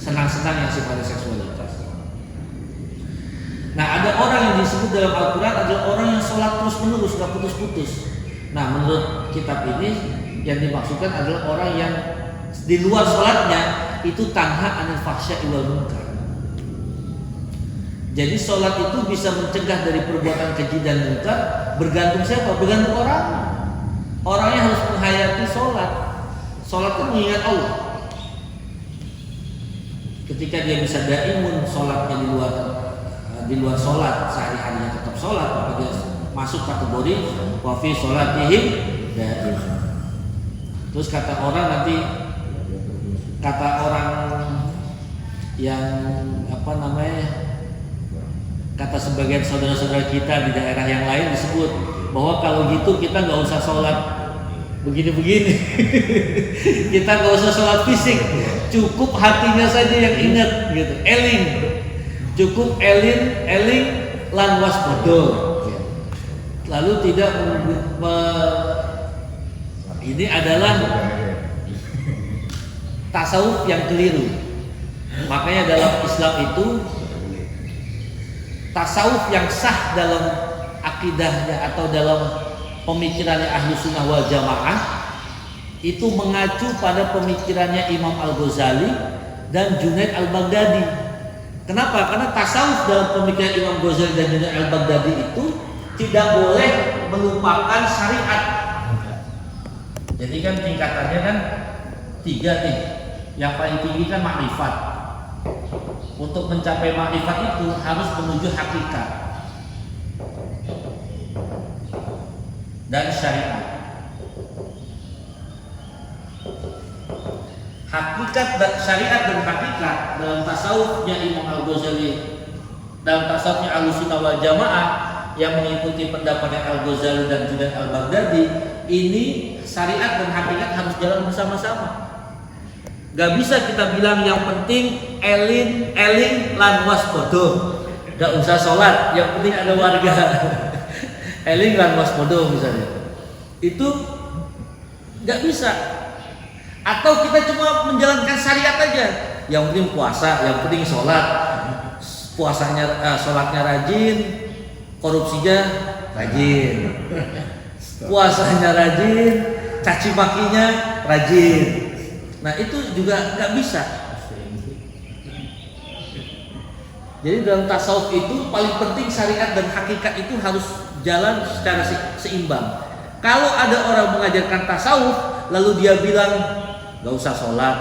Senang-senang yang sifatnya seksualitas. Nah, ada orang yang disebut dalam Al-Quran adalah orang yang sholat terus menerus, gak putus-putus. Nah, menurut kitab ini yang dimaksudkan adalah orang yang di luar sholatnya itu tanha anil fahsya wal munkar. Jadi sholat itu bisa mencegah dari perbuatan keji dan munkar. Bergantung siapa? Bergantung orang. Orangnya harus menghayati sholat. Sholat itu mengingat Allah. Ketika dia bisa daimun sholatnya di luar sholat, sehari-harinya tetap sholat, maka dia masuk kategori wafi sholatihim daim. Terus kata orang yang kata sebagian saudara-saudara kita di daerah yang lain disebut bahwa kalau gitu kita nggak usah sholat begini-begini. Kita nggak usah sholat fisik, cukup hatinya saja yang ingat gitu, eling. Cukup eling lan waspada. Lalu tidak ini adalah tasawuf yang keliru. Makanya dalam Islam itu tasawuf yang sah dalam akidahnya atau dalam pemikirannya ahlu sunnah wal jamaah itu mengacu pada pemikirannya Imam Al-Ghazali dan Junaid Al-Baghdadi. Kenapa? Karena tasawuf dalam pemikiran Imam Ghazali dan Junaid Al-Baghdadi itu tidak boleh melupakan syariat. Jadi kan tingkatannya kan 3 nih. Yang paling tinggi kan makrifat. Untuk mencapai makrifat itu harus menuju hakikat dan syariat. Hakikat dan syariat dan hakikat dalam tasawufnya Imam Al-Ghazali, dalam tasawufnya Ahlussunnah wal Jamaah yang mengikuti pendapatnya Al-Ghazali dan Junaid Al-Baghdadi, ini syariat dan hakikat harus jalan bersama-sama. Gak bisa kita bilang yang penting eling lan waspada. Gak usah sholat, yang penting ada warga. Eling lan waspada misalnya. Itu gak bisa. Atau kita cuma menjalankan syariat aja. Yang penting puasa, yang penting sholat. Sholatnya rajin, korupsinya rajin. Puasanya rajin, caci makinya rajin. Nah itu juga nggak bisa. Jadi dalam tasawuf itu paling penting syariat dan hakikat itu harus jalan secara seimbang. Kalau ada orang mengajarkan tasawuf lalu dia bilang nggak usah sholat,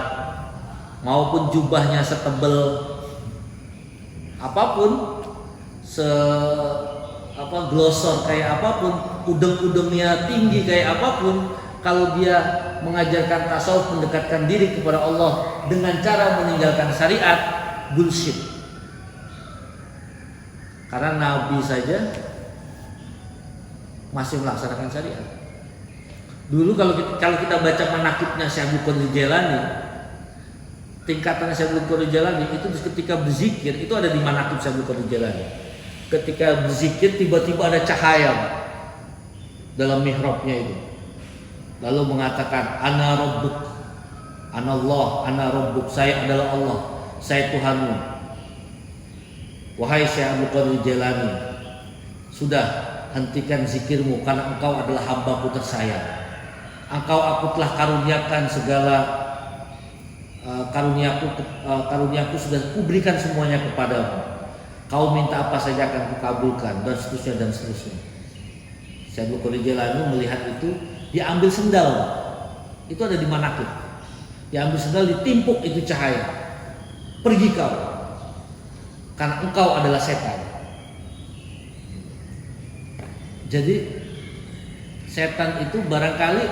maupun jubahnya setebel apapun, glosor kayak apapun, udeng-udengnya tinggi kayak apapun, kalau dia mengajarkan tasawuf mendekatkan diri kepada Allah dengan cara meninggalkan syariat, bullshit. Karena Nabi saja masih melaksanakan syariat. Dulu kalau kita baca manaqibnya Syekh Abdul Qadir Jailani, tingkatannya Syekh Abdul Qadir Jailani itu ketika berzikir itu ada di manaqib Syekh Abdul Qadir Jailani. Ketika berzikir tiba-tiba ada cahaya dalam mihrabnya itu. Lalu mengatakan ana rabbuk, ana Allah, ana rabbuk, saya adalah Allah, saya Tuhanmu. Wahai Syekh Abdul Qadir Jailani, sudah hentikan zikirmu karena engkau adalah hambaku tersayang. Aku telah karuniakan segala karuniaku sudah kuberikan semuanya kepadamu. Kau minta apa saja akan kukabulkan, dan seterusnya dan seterusnya. Syekh Abdul Qadir Jailani melihat itu, dia ambil sendal. Itu ada di manakib. Dia ambil sendal, ditimpuk itu cahaya. Pergi kau, karena engkau adalah setan. Jadi setan itu barangkali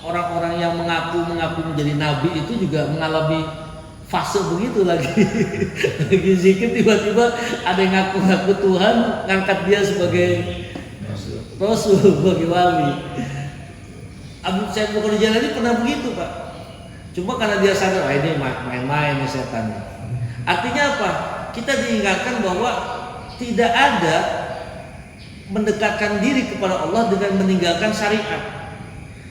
orang-orang yang mengaku menjadi nabi itu juga mengalami fase begitu lagi. Lagi zikir tiba-tiba ada yang ngaku-ngaku Tuhan, ngangkat dia sebagai rasul, sebagai wali. Syekh Abdul Qadir Jailani pernah begitu, Pak. Cuma karena dia sadar, ini main-main nih setan. Artinya apa? Kita diingatkan bahwa tidak ada mendekatkan diri kepada Allah dengan meninggalkan syariat.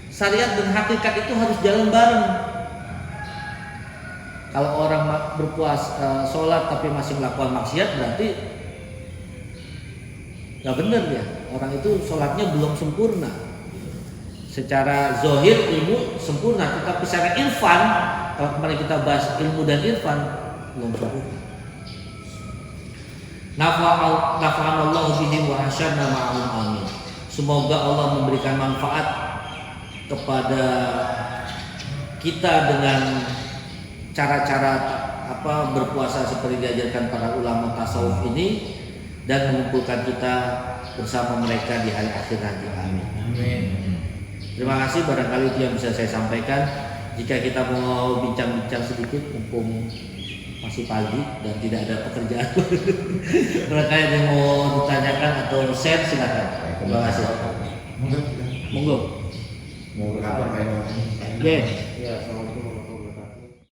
Syariat dan hakikat itu harus jalan bareng. Kalau orang berpuasa, sholat tapi masih melakukan maksiat, berarti nggak benar ya. Orang itu sholatnya belum sempurna. Secara zohir ilmu sempurna, tetapi secara irfan, kalau kemarin kita bahas ilmu dan irfan, belum sempurna. Nafa'anallahu bihi wa hasyana ma'ahum amin. Semoga Allah memberikan manfaat kepada kita dengan cara-cara berpuasa seperti diajarkan para ulama tasawuf ini, dan mengumpulkan kita bersama mereka di hari akhir nanti. Amin. Terima kasih, barangkali itu yang bisa saya sampaikan. Jika kita mau bincang-bincang sedikit, mumpung masih pagi dan tidak ada pekerjaan, mereka yang mau ditanyakan atau share silakan. Terima kasih. Monggo. Mau berapa kayak Oke. ya,